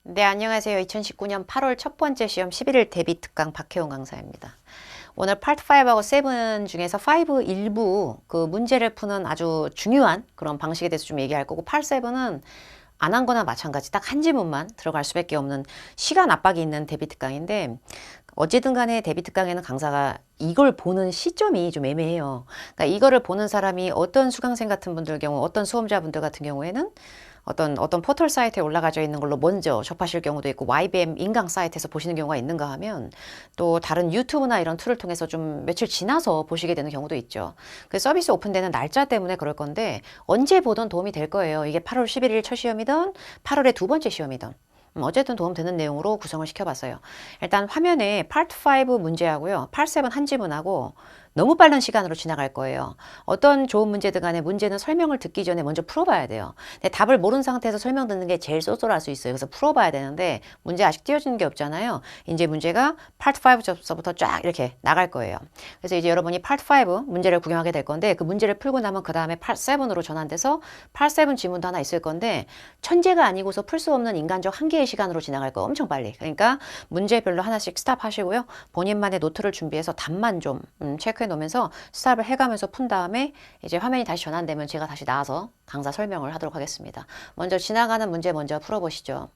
네, 안녕하세요. 2019년 8월 첫 번째 시험 11일 대비 특강 박혜원 강사입니다. 오늘 파트 5하고 7 중에서 5 일부 그 문제를 푸는 아주 중요한 그런 방식에 대해서 좀 얘기할 거고, 파트 7은 안 한 거나 마찬가지 딱 한 지문만 들어갈 수밖에 없는 시간 압박이 있는 대비 특강인데, 어쨌든 간에 대비 특강에는 강사가 이걸 보는 시점이 좀 애매해요. 그러니까 이거를 보는 사람이 어떤 수강생 같은 분들 경우, 어떤 수험자분들 같은 경우에는 어떤 포털 사이트에 올라가져 있는 걸로 먼저 접하실 경우도 있고, YBM 인강 사이트에서 보시는 경우가 있는가 하면 또 다른 유튜브나 이런 툴을 통해서 좀 며칠 지나서 보시게 되는 경우도 있죠. 그 서비스 오픈되는 날짜 때문에 그럴 건데, 언제 보던 도움이 될 거예요. 이게 8월 11일 첫 시험이든 8월의 두 번째 시험이든. 어쨌든 도움되는 내용으로 구성을 시켜봤어요. 일단 화면에 파트 5 문제하고요, 파트 7 한 지문하고 너무 빠른 시간으로 지나갈 거예요. 어떤 좋은 문제든 간에 문제는 설명을 듣기 전에 먼저 풀어봐야 돼요. 근데 답을 모르는 상태에서 설명 듣는 게 제일 쏠쏠할 수 있어요. 그래서 풀어봐야 되는데 문제 아직 띄워지는 게 없잖아요. 이제 문제가 파트 5부터 쫙 이렇게 나갈 거예요. 그래서 이제 여러분이 파트 5 문제를 구경하게 될 건데, 그 문제를 풀고 나면 그 다음에 파트 7으로 전환돼서 파트 7 지문도 하나 있을 건데, 천재가 아니고서 풀 수 없는 인간적 한계의 시간으로 지나갈 거 엄청 빨리. 그러니까 문제별로 하나씩 스탑 하시고요. 본인만의 노트를 준비해서 답만 좀 체크해 놓으면서 스탑을 해가면서 푼 다음에 이제 화면이 다시 전환되면 제가 다시 나와서 강사 설명을 하도록 하겠습니다. 먼저 지나가는 문제 먼저 풀어보시죠.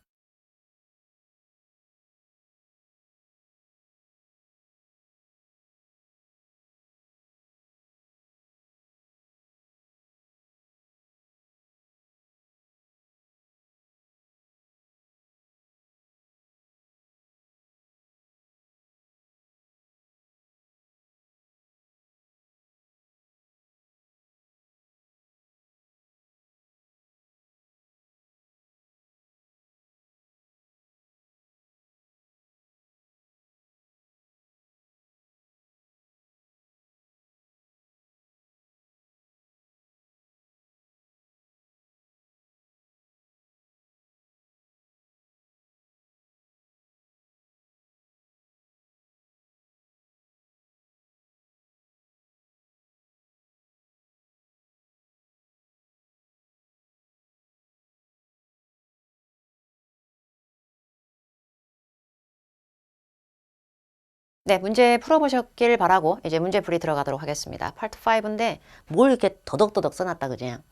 네, 문제 풀어보셨길 바라고 이제 문제풀이 들어가도록 하겠습니다. 파트 5인데 뭘 이렇게 더덕더덕 써놨다 그냥.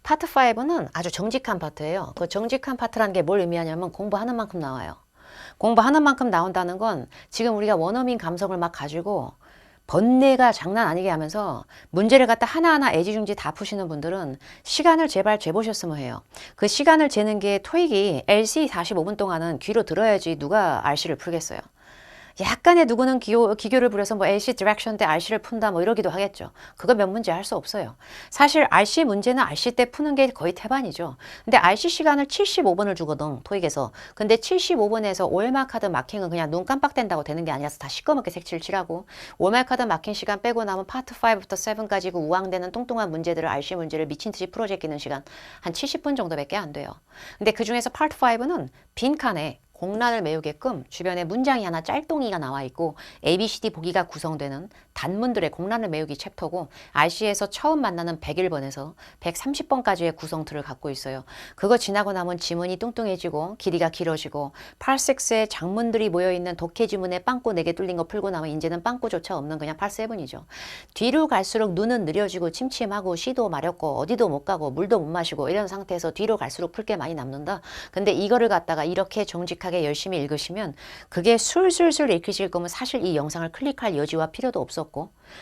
파트 5는 아주 정직한 파트예요. 그 정직한 파트라는 게 뭘 의미하냐면 공부하는 만큼 나와요. 공부하는 만큼 나온다는 건 지금 우리가 원어민 감성을 막 가지고 번뇌가 장난 아니게 하면서 문제를 갖다 하나하나 애지중지 다 푸시는 분들은 시간을 제발 재보셨으면 해요. 그 시간을 재는 게 토익이 LC 45분 동안은 귀로 들어야지 누가 RC를 풀겠어요. 약간의 누구는 기교를 부려서 뭐 LC 디렉션 때 RC를 푼다 뭐 이러기도 하겠죠. 그거 몇 문제 할 수 없어요. 사실 RC 문제는 RC 때 푸는 게 거의 태반이죠. 근데 RC 시간을 75분을 주거든, 토익에서. 근데 75분에서 올마카드 마킹은 그냥 눈 깜빡된다고 되는 게 아니라서 다 시꺼멓게 색칠 칠하고, 올마카드 마킹 시간 빼고 나면 파트 5부터 7까지 그 우왕되는 뚱뚱한 문제들을, RC 문제를 미친 듯이 풀어 제끼는 시간 한 70분 정도밖에 안 돼요. 근데 그 중에서 파트 5는 빈칸에 공란을 메우게끔 주변에 문장이 하나 짤동이가 나와 있고 ABCD 보기가 구성되는 단문들의 공란을 메우기 챕터고, RC에서 처음 만나는 101번에서 130번까지의 구성틀을 갖고 있어요. 그거 지나고 나면 지문이 뚱뚱해지고 길이가 길어지고, 팔6에 장문들이 모여있는 독해 지문에 빵꾸 4개 뚫린 거 풀고 나면 이제는 빵꾸조차 없는 그냥 팔7이죠. 뒤로 갈수록 눈은 느려지고 침침하고 시도 마렵고 어디도 못 가고 물도 못 마시고 이런 상태에서 뒤로 갈수록 풀 게 많이 남는다. 근데 이거를 갖다가 이렇게 정직하게 열심히 읽으시면, 그게 술술술 읽히실 거면 사실 이 영상을 클릭할 여지와 필요도 없었고,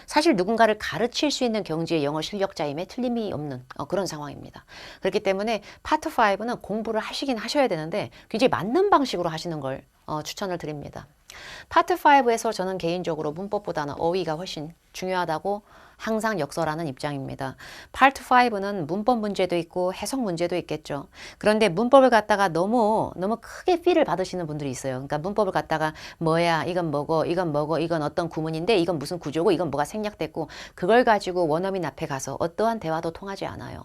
사실 누군가를 가르칠 수 있는 경지의 영어 실력자임에 틀림이 없는 그런 상황입니다. 그렇기 때문에 파트 5는 공부를 하시긴 하셔야 되는데 굉장히 맞는 방식으로 하시는 걸 추천을 드립니다. 파트 5에서 저는 개인적으로 문법보다는 어휘가 훨씬 중요하다고 항상 역설하는 입장입니다. 파트 5는 문법 문제도 있고 해석 문제도 있겠죠. 그런데 문법을 갖다가 너무 크게 필을 받으시는 분들이 있어요. 그러니까 문법을 갖다가 뭐야, 이건 뭐고, 이건 뭐고, 이건 어떤 구문인데, 이건 무슨 구조고, 이건 뭐가 생략됐고, 그걸 가지고 원어민 앞에 가서 어떠한 대화도 통하지 않아요.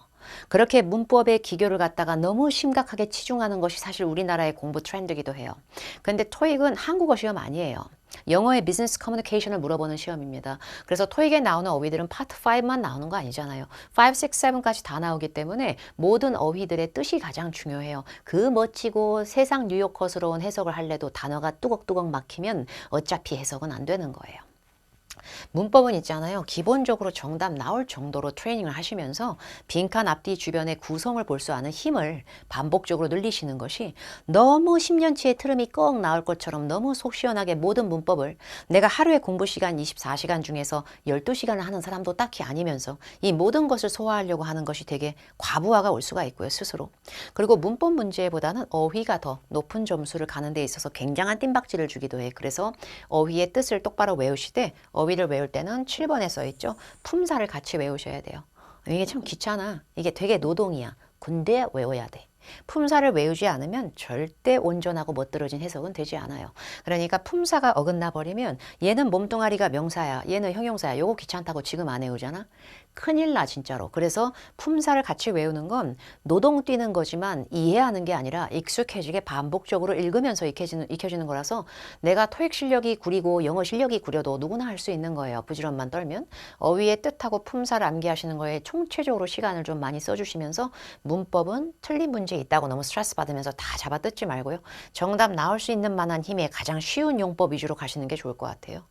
그렇게 문법의 기교를 갖다가 너무 심각하게 치중하는 것이 사실 우리나라의 공부 트렌드이기도 해요. 근데 토익은 한국어 시험 아니에요. 영어의 비즈니스 커뮤니케이션을 물어보는 시험입니다. 그래서 토익에 나오는 어휘들은 파트 5만 나오는 거 아니잖아요. 5, 6, 7까지 다 나오기 때문에 모든 어휘들의 뜻이 가장 중요해요. 그 멋지고 세상 뉴요커스러운 해석을 할래도 단어가 뚜걱뚜걱 막히면 어차피 해석은 안 되는 거예요. 문법은 있잖아요. 기본적으로 정답 나올 정도로 트레이닝을 하시면서 빈칸 앞뒤 주변의 구성을 볼 수 아는 힘을 반복적으로 늘리시는 것이 너무 10년치의 트름이 꼭 나올 것처럼 너무 속 시원하게 모든 문법을 내가 하루에 공부 시간 24시간 중에서 12시간을 하는 사람도 딱히 아니면서 이 모든 것을 소화하려고 하는 것이 되게 과부하가 올 수가 있고요. 스스로. 그리고 문법 문제보다는 어휘가 더 높은 점수를 가는 데 있어서 굉장한 뜀박질을 주기도 해. 그래서 어휘의 뜻을 똑바로 외우시되 어휘를 외울 때는 7번에 써있죠. 품사를 같이 외우셔야 돼요. 이게 참 귀찮아. 이게 되게 노동이야. 근데 외워야 돼. 품사를 외우지 않으면 절대 온전하고 멋들어진 해석은 되지 않아요. 그러니까 품사가 어긋나 버리면 얘는 몸뚱아리가 명사야, 얘는 형용사야. 요거 귀찮다고 지금 안 외우잖아. 큰일 나 진짜로. 그래서 품사를 같이 외우는 건 노동 뛰는 거지만 이해하는 게 아니라 익숙해지게 반복적으로 읽으면서 익혀지는 거라서 내가 토익 실력이 구리고 영어 실력이 구려도 누구나 할 수 있는 거예요. 부지런만 떨면. 어휘의 뜻하고 품사를 암기하시는 거에 총체적으로 시간을 좀 많이 써주시면서 문법은 틀린 문제 있다고 너무 스트레스 받으면서 다 잡아뜯지 말고요. 정답 나올 수 있는 만한 힘의 가장 쉬운 용법 위주로 가시는 게 좋을 것 같아요.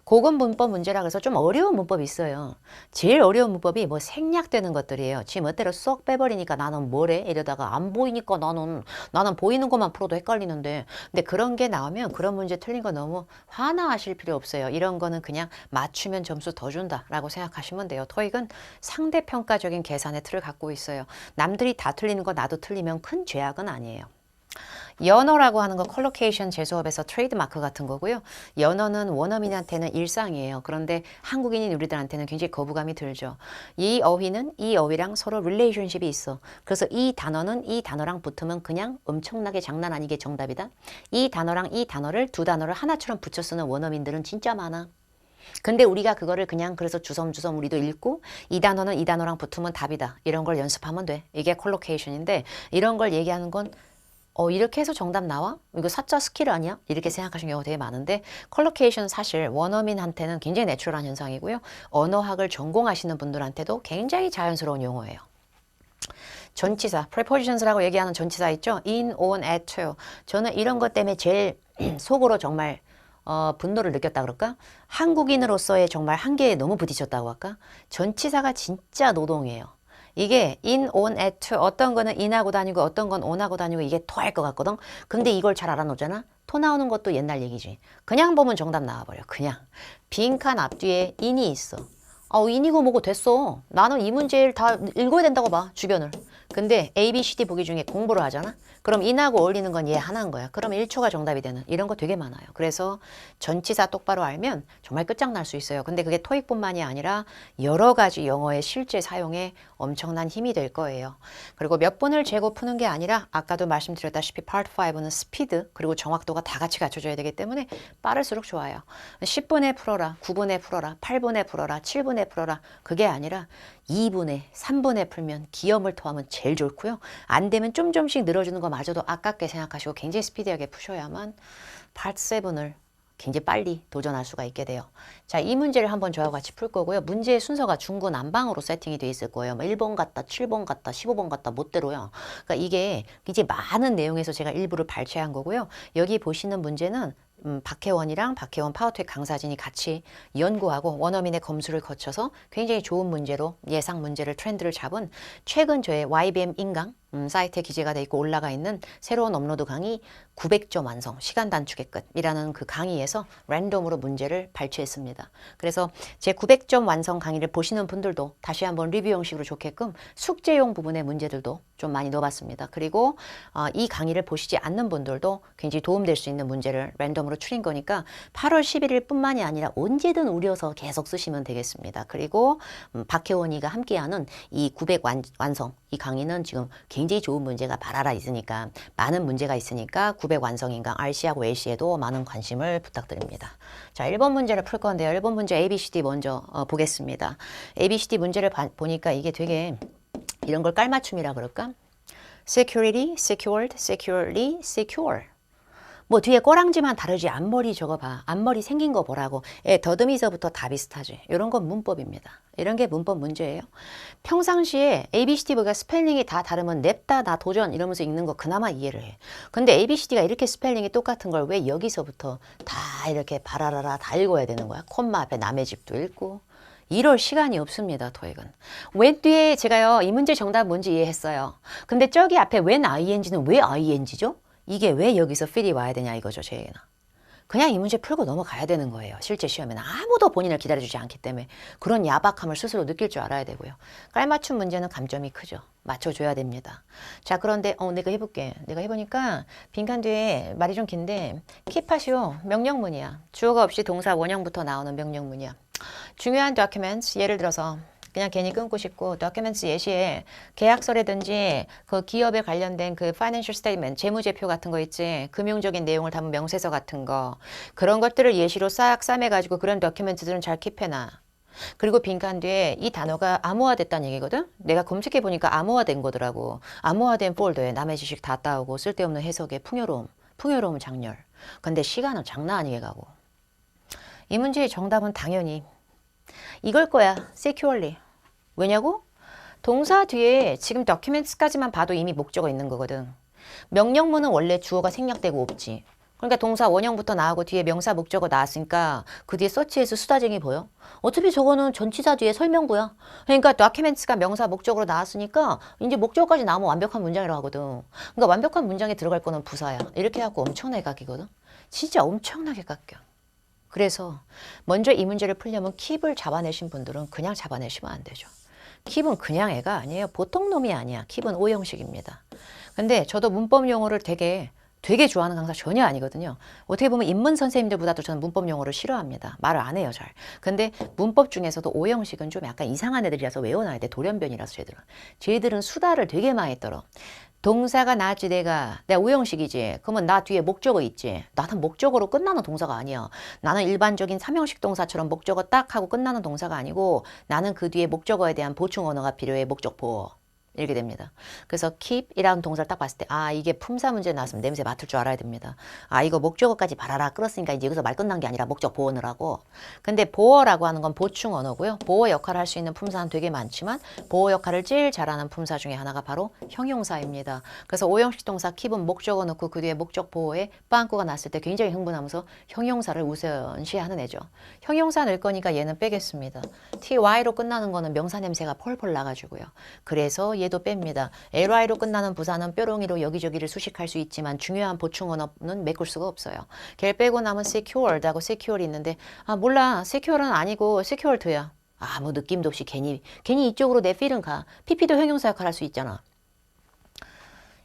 고급 문법 문제라 그래서 좀 어려운 문법이 있어요. 제일 어려운 문법이 뭐 생략되는 것들이에요. 지 멋대로 쏙 빼버리니까 나는 뭐래? 이러다가 안 보이니까 나는 보이는 것만 풀어도 헷갈리는데. 근데 그런 게 나오면 그런 문제 틀린 거 너무 화나하실 필요 없어요. 이런 거는 그냥 맞추면 점수 더 준다라고 생각하시면 돼요. 토익은 상대평가적인 계산의 틀을 갖고 있어요. 남들이 다 틀리는 거 나도 틀리면 큰 죄악은 아니에요. 연어라고 하는 거 컬로케이션 재수업에서 트레이드마크 같은 거고요. 연어는 원어민한테는 일상이에요. 그런데 한국인인 우리들한테는 굉장히 거부감이 들죠. 이 어휘는 이 어휘랑 서로 릴레이션십이 있어. 그래서 이 단어는 이 단어랑 붙으면 그냥 엄청나게 장난 아니게 정답이다. 이 단어랑 이 단어를 두 단어를 하나처럼 붙여 쓰는 원어민들은 진짜 많아. 근데 우리가 그거를 그냥 그래서 주섬주섬 우리도 읽고 이 단어는 이 단어랑 붙으면 답이다. 이런 걸 연습하면 돼. 이게 컬로케이션인데 이런 걸 얘기하는 건 이렇게 해서 정답 나와? 이거 사자 스킬 아니야? 이렇게 생각하시는 경우가 되게 많은데 컬로케이션 사실 원어민한테는 굉장히 내추럴한 현상이고요. 언어학을 전공하시는 분들한테도 굉장히 자연스러운 용어예요. 전치사, prepositions라고 얘기하는 전치사 있죠? in, on, at, to. 저는 이런 것 때문에 제일 속으로 정말 분노를 느꼈다 그럴까? 한국인으로서의 정말 한계에 너무 부딪혔다고 할까? 전치사가 진짜 노동이에요. 이게 in, on, at, to 어떤 거는 in하고 다니고 어떤 건 on하고 다니고 이게 토할 것 같거든. 근데 이걸 잘 알아놓잖아. 토 나오는 것도 옛날 얘기지. 그냥 보면 정답 나와버려. 그냥. 빈칸 앞뒤에 in이 있어. 인이고 뭐고 됐어. 나는 이 문제를 다 읽어야 된다고 봐. 주변을. 근데 A, B, C, D 보기 중에 공부를 하잖아. 그럼 in하고 어울리는 건 얘 하나인 거야. 그럼 1초가 정답이 되는 이런 거 되게 많아요. 그래서 전치사 똑바로 알면 정말 끝장날 수 있어요. 근데 그게 토익뿐만이 아니라 여러 가지 영어의 실제 사용에 엄청난 힘이 될 거예요. 그리고 몇 번을 재고 푸는 게 아니라 아까도 말씀드렸다시피 파트 5는 스피드 그리고 정확도가 다 같이 갖춰져야 되기 때문에 빠를수록 좋아요. 10분에 풀어라, 9분에 풀어라, 8분에 풀어라, 7분에 풀어라. 그게 아니라 2분에, 3분에 풀면 기염을 토하면 제일 좋고요. 안 되면 좀씩 늘어주는 거마저도 아깝게 생각하시고 굉장히 스피디하게 푸셔야만 파트 7을 굉장히 빨리 도전할 수가 있게 돼요. 자, 이 문제를 한번 저와 같이 풀 거고요. 문제의 순서가 중구난방으로 세팅이 돼 있을 거예요. 1번 같다, 7번 같다, 15번 같다, 못대로요. 그러니까 이게 굉장히 많은 내용에서 제가 일부를 발췌한 거고요. 여기 보시는 문제는 박혜원이랑 박혜원 파워텍 강사진이 같이 연구하고 원어민의 검수를 거쳐서 굉장히 좋은 문제로 예상 문제를 트렌드를 잡은 최근 저의 YBM 인강 사이트에 기재가 돼 있고 올라가 있는 새로운 업로드 강의 900점 완성 시간 단축의 끝이라는 그 강의에서 랜덤으로 문제를 발췌했습니다. 그래서 제 900점 완성 강의를 보시는 분들도 다시 한번 리뷰 형식으로 좋게끔 숙제용 부분의 문제들도 좀 많이 넣어봤습니다. 그리고 이 강의를 보시지 않는 분들도 굉장히 도움될 수 있는 문제를 랜덤으로 추린 거니까 8월 11일 뿐만이 아니라 언제든 우려서 계속 쓰시면 되겠습니다. 그리고 박혜원이가 함께하는 이 900 완성 이 강의는 지금 굉장히 좋은 문제가 발알아 있으니까 많은 문제가 있으니까 900 완성인강 RC하고 LC에도 많은 관심을 부탁드립니다. 자, 1번 문제를 풀 건데요. 1번 문제 ABCD 먼저 보겠습니다. ABCD 문제를 보니까 이게 되게 이런 걸 깔맞춤이라 그럴까? security, secured, securely, secure. 뭐 뒤에 꼬랑지만 다르지 앞머리 저거 봐. 앞머리 생긴 거 보라고. 예, 더듬이서부터 다 비슷하지. 이런 건 문법입니다. 이런 게 문법 문제예요. 평상시에 ABCD가 스펠링이 다 다르면 냅다 나 도전 이러면서 읽는 거 그나마 이해를 해. 근데 ABCD가 이렇게 스펠링이 똑같은 걸 왜 여기서부터 다 이렇게 바라라라 다 읽어야 되는 거야? 콤마 앞에 남의 집도 읽고. 이럴 시간이 없습니다. 토익은. when 뒤에 제가요 이 문제 정답 뭔지 이해했어요. 근데 저기 앞에 when ing는 왜 ing죠? 이게 왜 여기서 fit이 와야 되냐 이거죠. 제 얘기는. 그냥 이 문제 풀고 넘어가야 되는 거예요. 실제 시험에는 아무도 본인을 기다려주지 않기 때문에 그런 야박함을 스스로 느낄 줄 알아야 되고요. 깔맞춤 문제는 감점이 크죠. 맞춰줘야 됩니다. 자, 그런데 내가 해볼게. 내가 해보니까 빈칸 뒤에 말이 좀 긴데 킵하시오. 명령문이야. 주어가 없이 동사 원형부터 나오는 명령문이야. 중요한 documents, 예를 들어서 그냥 괜히 끊고 싶고 documents 예시에 계약서라든지 그 기업에 관련된 그 financial statement, 재무제표 같은 거 있지. 금융적인 내용을 담은 명세서 같은 거. 그런 것들을 예시로 싹 싸매가지고 그런 documents들은 잘 킵해놔. 그리고 빈칸 뒤에 이 단어가 암호화됐다는 얘기거든. 내가 검색해보니까 암호화된 거더라고. 암호화된 폴더에 남의 지식 다 따오고 쓸데없는 해석에 풍요로움 장렬. 근데 시간은 장난 아니게 가고. 이 문제의 정답은 당연히 이걸 거야. securely. 왜냐고? 동사 뒤에 지금 documents까지만 봐도 이미 목적어 있는 거거든. 명령문은 원래 주어가 생략되고 없지. 그러니까 동사 원형부터 나오고 뒤에 명사 목적어 나왔으니까 그 뒤에 서치에서 수다쟁이 보여? 어차피 저거는 전치사 뒤에 설명부야. 그러니까 documents가 명사 목적으로 나왔으니까 이제 목적어까지 나오면 완벽한 문장이라고 하거든. 그러니까 완벽한 문장에 들어갈 거는 부사야. 이렇게 해갖고 엄청나게 깎이거든. 진짜 엄청나게 깎여. 그래서 먼저 이 문제를 풀려면 킵을 잡아내신 분들은 그냥 잡아내시면 안 되죠. 킵은 그냥 애가 아니에요. 보통 놈이 아니야. 킵은 오형식입니다. 근데 저도 문법 용어를 되게 좋아하는 강사 전혀 아니거든요. 어떻게 보면 인문 선생님들보다도 저는 문법 용어를 싫어합니다. 말을 안 해요, 잘. 근데 문법 중에서도 오형식은 좀 약간 이상한 애들이라서 외워놔야 돼. 돌연변이라서 쟤들은 수다를 되게 많이 떨어. 동사가 나지 내가 오형식이지. 그러면 나 뒤에 목적어 있지. 나는 목적어로 끝나는 동사가 아니야. 나는 일반적인 삼형식 동사처럼 목적어 딱 하고 끝나는 동사가 아니고 나는 그 뒤에 목적어에 대한 보충 언어가 필요해. 목적 보호. 이렇게 됩니다. 그래서 keep이라는 동사를 딱 봤을 때 이게 품사 문제 나왔으면 냄새 맡을 줄 알아야 됩니다. 이거 목적어까지 바라라 끌었으니까 이제 여기서 말 끝난 게 아니라 목적 보호를 하고. 근데 보어라고 하는 건 보충 언어고요. 보호 역할을 할 수 있는 품사는 되게 많지만 보호 역할을 제일 잘하는 품사 중에 하나가 바로 형용사입니다. 그래서 오형식 동사 keep은 목적어 넣고 그 뒤에 목적 보호에 빵꾸가 났을 때 굉장히 흥분하면서 형용사를 우선시하는 애죠. 형용사 넣을 거니까 얘는 빼겠습니다. ty로 끝나는 거는 명사 냄새가 펄펄 나가지고요. 그래서 얘도 뺍니다. ly로 끝나는 부사는 뾰롱이로 여기저기를 수식할 수 있지만 중요한 보충 언어는 메꿀 수가 없어요. 걔를 빼고 나면 secured하고 secure 있는데 몰라. secure는 아니고 secured야. 아무 느낌도 없이 괜히 이쪽으로 내 필은 가. pp도 형용사 역할을 할 수 있잖아.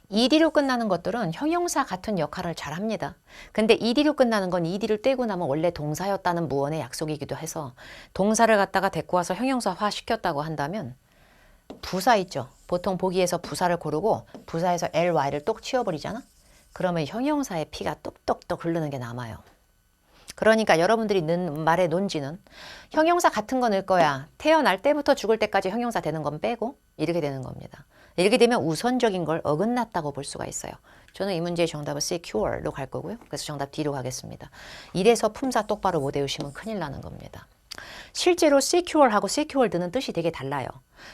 ed로 끝나는 것들은 형용사 같은 역할을 잘 합니다. 근데 ed로 끝나는 건 ed를 떼고 나면 원래 동사였다는 무언의 약속이기도 해서 동사를 갖다가 데리고 와서 형용사화 시켰다고 한다면 부사 있죠. 보통 보기에서 부사를 고르고 부사에서 ly를 똑 치워버리잖아. 그러면 형용사의 피가 똑똑똑 흐르는 게 남아요. 그러니까 여러분들이 넣은 말의 논지는 형용사 같은 거 넣을 거야. 태어날 때부터 죽을 때까지 형용사 되는 건 빼고 이렇게 되는 겁니다. 이렇게 되면 우선적인 걸 어긋났다고 볼 수가 있어요. 저는 이 문제의 정답은 secure로 갈 거고요. 그래서 정답 D로 가겠습니다. 이래서 품사 똑바로 못 외우시면 큰일 나는 겁니다. 실제로 secure하고 secured는 뜻이 되게 달라요.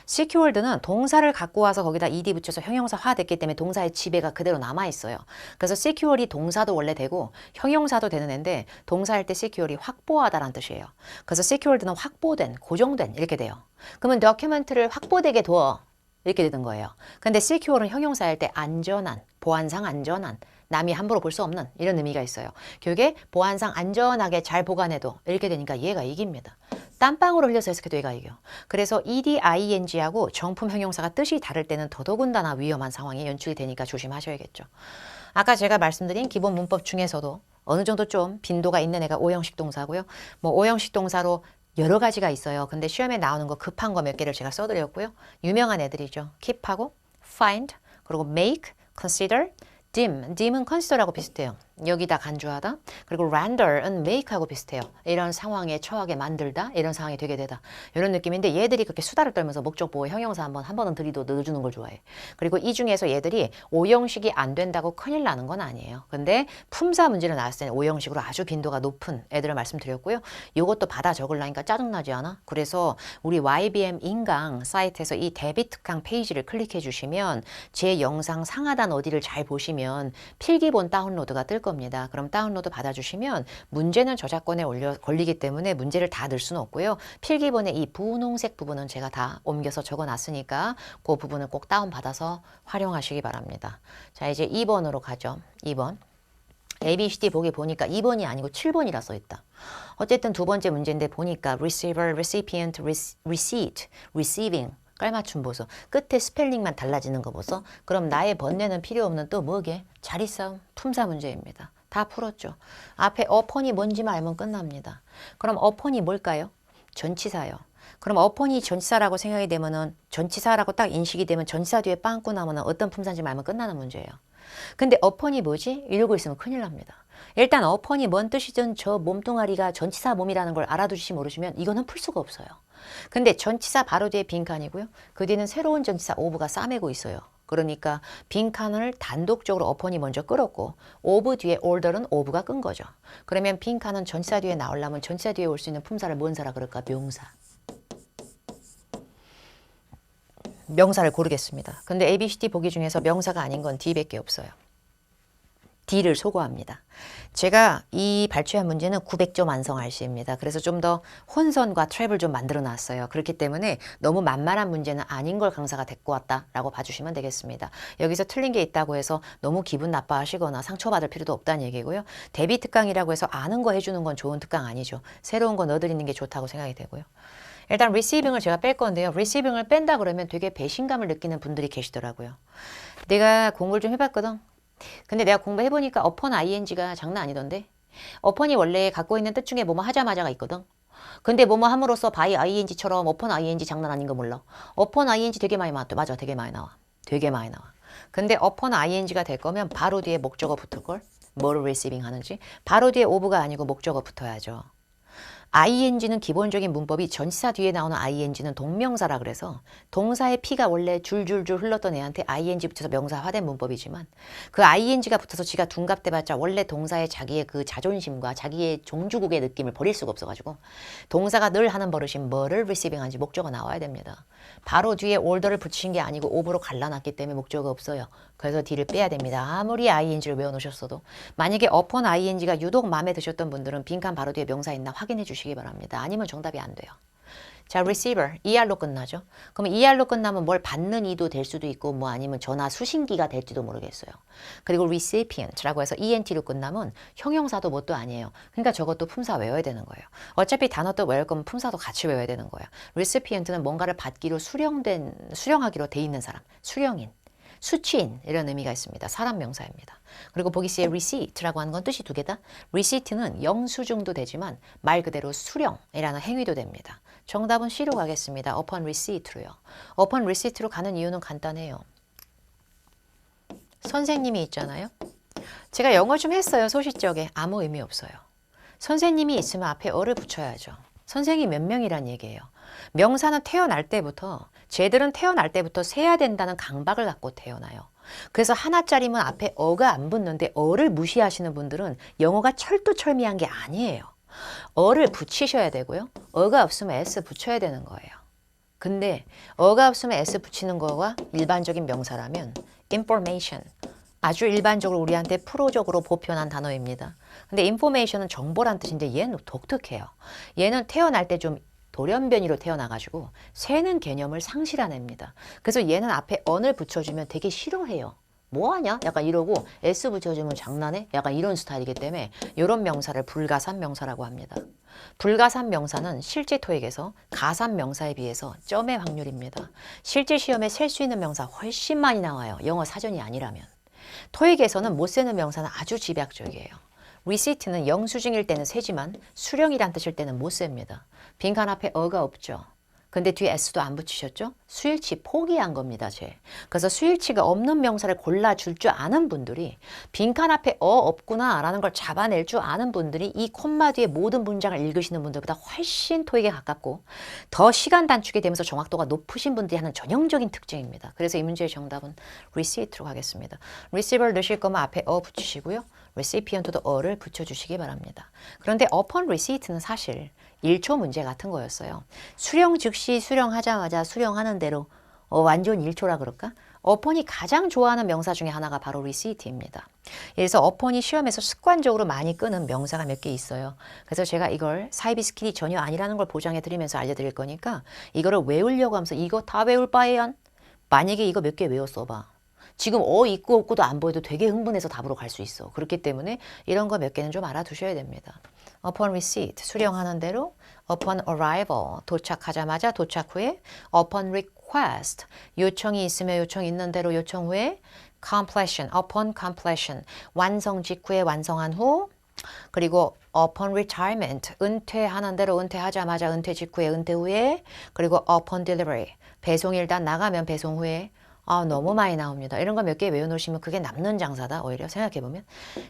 secured는 동사를 갖고 와서 거기다 ed 붙여서 형용사화 됐기 때문에 동사의 지배가 그대로 남아있어요. 그래서 secure이 동사도 원래 되고 형용사도 되는 애인데 동사할 때 secure이 확보하다라는 뜻이에요. 그래서 secured는 확보된, 고정된 이렇게 돼요. 그러면 document를 확보되게 둬 이렇게 되는 거예요. 근데 secure는 형용사할 때 안전한, 보안상 안전한, 남이 함부로 볼 수 없는 이런 의미가 있어요. 결국에 보안상 안전하게 잘 보관해도 이렇게 되니까 얘가 이깁니다. 땀방울을 흘려서 해석해도 얘가 이겨. 그래서 eding하고 정품 형용사가 뜻이 다를 때는 더더군다나 위험한 상황이 연출이 되니까 조심하셔야겠죠. 아까 제가 말씀드린 기본 문법 중에서도 어느 정도 좀 빈도가 있는 애가 오형식 동사고요. 뭐 오형식 동사로 여러 가지가 있어요. 근데 시험에 나오는 거 급한 거 몇 개를 제가 써드렸고요. 유명한 애들이죠. keep하고 find, 그리고 make, consider, deem은 consider하고 비슷해요. 여기다 간주하다. 그리고 render은 make하고 비슷해요. 이런 상황에 처하게 만들다. 이런 상황이 되게 되다. 이런 느낌인데 얘들이 그렇게 수다를 떨면서 목적 보호 형용사 한 번은 들이도 넣어주는 걸 좋아해. 그리고 이 중에서 얘들이 오형식이 안 된다고 큰일 나는 건 아니에요. 근데 품사 문제를 나왔을 때는 오형식으로 아주 빈도가 높은 애들을 말씀드렸고요. 이것도 받아 적으려니까 짜증나지 않아? 그래서 우리 YBM 인강 사이트에서 이 대비 특강 페이지를 클릭해 주시면 제 영상 상하단 어디를 잘 보시면 필기본 다운로드가 뜰 겁니다. 그럼 다운로드 받아주시면 문제는 저작권에 걸리기 때문에 문제를 다 넣을 수는 없고요. 필기본의 이 분홍색 부분은 제가 다 옮겨서 적어놨으니까 그 부분을 꼭 다운받아서 활용하시기 바랍니다. 자, 이제 2번으로 가죠. 2번. ABCD 보기 보니까 2번이 아니고 7번이라 써있다. 어쨌든 두 번째 문제인데 보니까 receiver, recipient, receipt, receiving 깔맞춤 보소. 끝에 스펠링만 달라지는 거 보소. 그럼 나의 번뇌는 필요 없는 또 뭐게? 자리싸움, 품사 문제입니다. 다 풀었죠. 앞에 upon이 뭔지만 알면 끝납니다. 그럼 upon이 뭘까요? 전치사요. 그럼 upon이 전치사라고 생각이 되면은 전치사라고 딱 인식이 되면 전치사 뒤에 빵꾸 나면은 어떤 품사인지 알면 끝나는 문제예요. 근데 upon이 뭐지? 이러고 있으면 큰일 납니다. 일단 upon이 뭔 뜻이든 저 몸뚱아리가 전치사 몸이라는 걸 알아두시 모르시면 이거는 풀 수가 없어요. 근데 전치사 바로 뒤에 빈칸이고요. 그 뒤에는 새로운 전치사 ove가 싸매고 있어요. 그러니까 빈칸을 단독적으로 upon이 먼저 끌었고 over 뒤에 order은 ove가 끈 거죠. 그러면 빈칸은 전치사 뒤에 나오려면 전치사 뒤에 올 수 있는 품사를 뭔 사라 그럴까? 명사. 명사를 고르겠습니다. 근데 ABCD 보기 중에서 명사가 아닌 건 D밖에 없어요. D를 소거합니다. 제가 이 발췌한 문제는 900점 완성할 시입니다. 그래서 좀 더 혼선과 트랩을 좀 만들어 놨어요. 그렇기 때문에 너무 만만한 문제는 아닌 걸 강사가 데리고 왔다라고 봐주시면 되겠습니다. 여기서 틀린 게 있다고 해서 너무 기분 나빠하시거나 상처받을 필요도 없다는 얘기고요. 대비 특강이라고 해서 아는 거 해주는 건 좋은 특강 아니죠. 새로운 거 넣어드리는 게 좋다고 생각이 되고요. 일단 receiving을 제가 뺄 건데요. receiving을 뺀다 그러면 되게 배신감을 느끼는 분들이 계시더라고요. 내가 공부를 좀 해봤거든. 근데 내가 공부해보니까 upon ing가 장난 아니던데. upon이 원래 갖고 있는 뜻 중에 뭐뭐 하자마자가 있거든. 근데 뭐뭐 함으로써 by ing처럼 upon ing 장난 아닌 거 몰라. upon ing 되게 많이 나왔대. 맞아, 되게 많이 나와. 되게 많이 나와. 근데 upon ing가 될 거면 바로 뒤에 목적어 붙을걸? 뭐를 receiving 하는지. 바로 뒤에 ove가 아니고 목적어 붙어야죠. ing는 기본적인 문법이 전치사 뒤에 나오는 ing는 동명사라 그래서 동사의 피가 원래 줄줄줄 흘렀던 애한테 ing 붙여서 명사화된 문법이지만 그 ing가 붙어서 지가 둔갑대봤자 원래 동사의 자기의 그 자존심과 자기의 종주국의 느낌을 버릴 수가 없어가지고 동사가 늘 하는 버릇이 뭐를 receiving 하는지 목적어 나와야 됩니다. 바로 뒤에 order를 붙이신 게 아니고 over로 갈라놨기 때문에 목적어 없어요. 그래서 D를 빼야 됩니다. 아무리 ing를 외워놓으셨어도. 만약에 upon ing가 유독 마음에 드셨던 분들은 빈칸 바로 뒤에 명사 있나 확인해 주시기 바랍니다. 아니면 정답이 안 돼요. 자, receiver, ER로 끝나죠. 그럼 ER로 끝나면 뭘 받는 이도 될 수도 있고 뭐 아니면 전화 수신기가 될지도 모르겠어요. 그리고 recipient라고 해서 ENT로 끝나면 형용사도 뭣도 아니에요. 그러니까 저것도 품사 외워야 되는 거예요. 어차피 단어도 외울 거면 품사도 같이 외워야 되는 거예요. recipient는 뭔가를 받기로 수령하기로 돼 있는 사람, 수령인. 수취인 이런 의미가 있습니다. 사람 명사입니다. 그리고 보기 C에 receipt라고 하는 건 뜻이 두 개다. receipt는 영수증도 되지만 말 그대로 수령이라는 행위도 됩니다. 정답은 C로 가겠습니다. upon receipt로요. upon receipt로 가는 이유는 간단해요. 선생님이 있잖아요. 제가 영어 좀 했어요. 소시적에. 아무 의미 없어요. 선생님이 있으면 앞에 어를 붙여야죠. 선생이 몇 명이란 얘기예요. 명사는 태어날 때부터 쟤들은 태어날 때부터 세야 된다는 강박을 갖고 태어나요. 그래서 하나짜리면 앞에 어가 안 붙는데 어를 무시하시는 분들은 영어가 철두철미한 게 아니에요. 어를 붙이셔야 되고요. 어가 없으면 s 붙여야 되는 거예요. 근데 어가 없으면 s 붙이는 거가 일반적인 명사라면 information 아주 일반적으로 우리한테 프로적으로 보편한 단어입니다. 근데 information은 정보란 뜻인데 얘는 독특해요. 얘는 태어날 때 좀 돌연변이로 태어나가지고 새는 개념을 상실한 애입니다. 그래서 얘는 앞에 on을 붙여주면 되게 싫어해요. 뭐하냐? 약간 이러고 s 붙여주면 장난해? 약간 이런 스타일이기 때문에 이런 명사를 불가산 명사라고 합니다. 불가산 명사는 실제 토익에서 가산 명사에 비해서 점의 확률입니다. 실제 시험에 셀 수 있는 명사 훨씬 많이 나와요. 영어 사전이 아니라면. 토익에서는 못 세는 명사는 아주 집약적이에요. receipt는 영수증일 때는 세지만 수령이란 뜻일 때는 못 셉니다. 빈칸 앞에 어가 없죠. 근데 뒤에 s도 안 붙이셨죠? 수일치 포기한 겁니다, 쟤. 그래서 수일치가 없는 명사를 골라줄 줄 아는 분들이 빈칸 앞에 없구나 라는 걸 잡아낼 줄 아는 분들이 이 콤마 뒤에 모든 문장을 읽으시는 분들보다 훨씬 토익에 가깝고 더 시간 단축이 되면서 정확도가 높으신 분들이 하는 전형적인 특징입니다. 그래서 이 문제의 정답은 receipt로 가겠습니다. receiver 넣으실 거면 앞에 붙이시고요. recipient도 어를 붙여주시기 바랍니다. 그런데 upon receipt는 사실 1초 문제 같은 거였어요. 수령 즉시 수령하자마자 수령하는 대로 완전 1초라 그럴까? upon이 가장 좋아하는 명사 중에 하나가 바로 receipt입니다. 그래서 upon이 시험에서 습관적으로 많이 끄는 명사가 몇 개 있어요. 그래서 제가 이걸 사이비 스킬이 전혀 아니라는 걸 보장해 드리면서 알려드릴 거니까 이거를 외우려고 하면서 이거 다 외울 바에야 만약에 이거 몇 개 외웠어 봐. 지금 있고 없고도 안 보여도 되게 흥분해서 답으로 갈 수 있어. 그렇기 때문에 이런 거 몇 개는 좀 알아두셔야 됩니다. upon receipt, 수령하는 대로, upon arrival, 도착하자마자 도착 후에, upon request, 요청이 있으면 요청 있는 대로 요청 후에, completion, upon completion, 완성 직후에 완성한 후, 그리고 upon retirement, 은퇴하는 대로 은퇴하자마자 은퇴 직후에 은퇴 후에, 그리고 upon delivery, 배송일 단 나가면 배송 후에, 너무 많이 나옵니다. 이런 거 몇 개 외워놓으시면 그게 남는 장사다. 오히려 생각해보면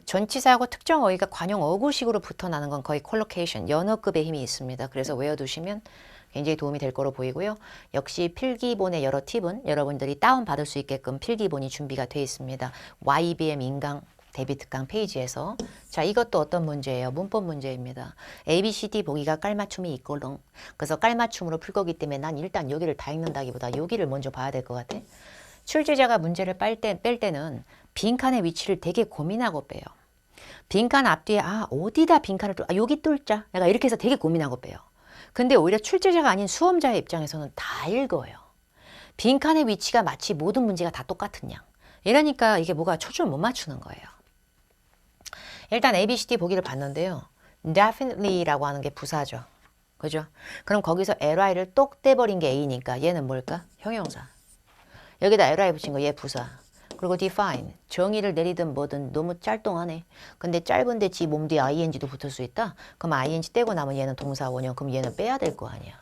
전치사하고 특정 어휘가 관용 어구식으로 붙어나는 건 거의 콜로케이션, 연어급의 힘이 있습니다. 그래서 외워두시면 굉장히 도움이 될 거로 보이고요. 역시 필기본의 여러 팁은 여러분들이 다운받을 수 있게끔 필기본이 준비가 되어 있습니다. YBM 인강 대비 특강 페이지에서. 자, 이것도 어떤 문제예요? 문법 문제입니다. ABCD 보기가 깔맞춤이 있거든. 그래서 깔맞춤으로 풀 거기 때문에 난 일단 여기를 다 읽는다기보다 여기를 먼저 봐야 될 것 같아. 출제자가 문제를 뺄 때는 빈칸의 위치를 되게 고민하고 빼요. 빈칸 앞뒤에 어디다 빈칸을 여기 뚫자. 내가 이렇게 해서 되게 고민하고 빼요. 근데 오히려 출제자가 아닌 수험자의 입장에서는 다 읽어요. 빈칸의 위치가 마치 모든 문제가 다 똑같은 양. 이러니까 이게 뭐가 초점을 못 맞추는 거예요. 일단 ABCD 보기를 봤는데요. definitely라고 하는 게 부사죠. 그죠? 그럼 거기서 ly를 똑 떼버린 게 A니까 얘는 뭘까? 형용사. 여기다 ly 붙인 거 얘 부사. 그리고 define, 정의를 내리든 뭐든 너무 짤뚱하네. 근데 짧은데 지 몸 뒤에 ing도 붙을 수 있다? 그럼 ing 떼고 나면 얘는 동사 원형. 그럼 얘는 빼야 될 거 아니야.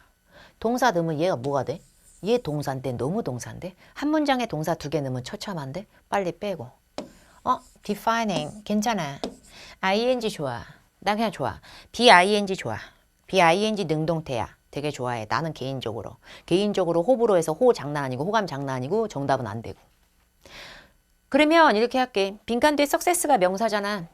동사 넣으면 얘가 뭐가 돼? 얘 동사인데 너무 동사인데? 한 문장에 동사 2개 넣으면 처참한데? 빨리 빼고. defining 괜찮아. ing 좋아. 난 그냥 좋아. BING 좋아. BING 능동태야. 되게 좋아해. 나는 개인적으로. 개인적으로 호불호 해서 호 장난 아니고 호감 장난 아니고 정답은 안 되고. 그러면 이렇게 할게. 빈칸 뒤에 success가 명사잖아.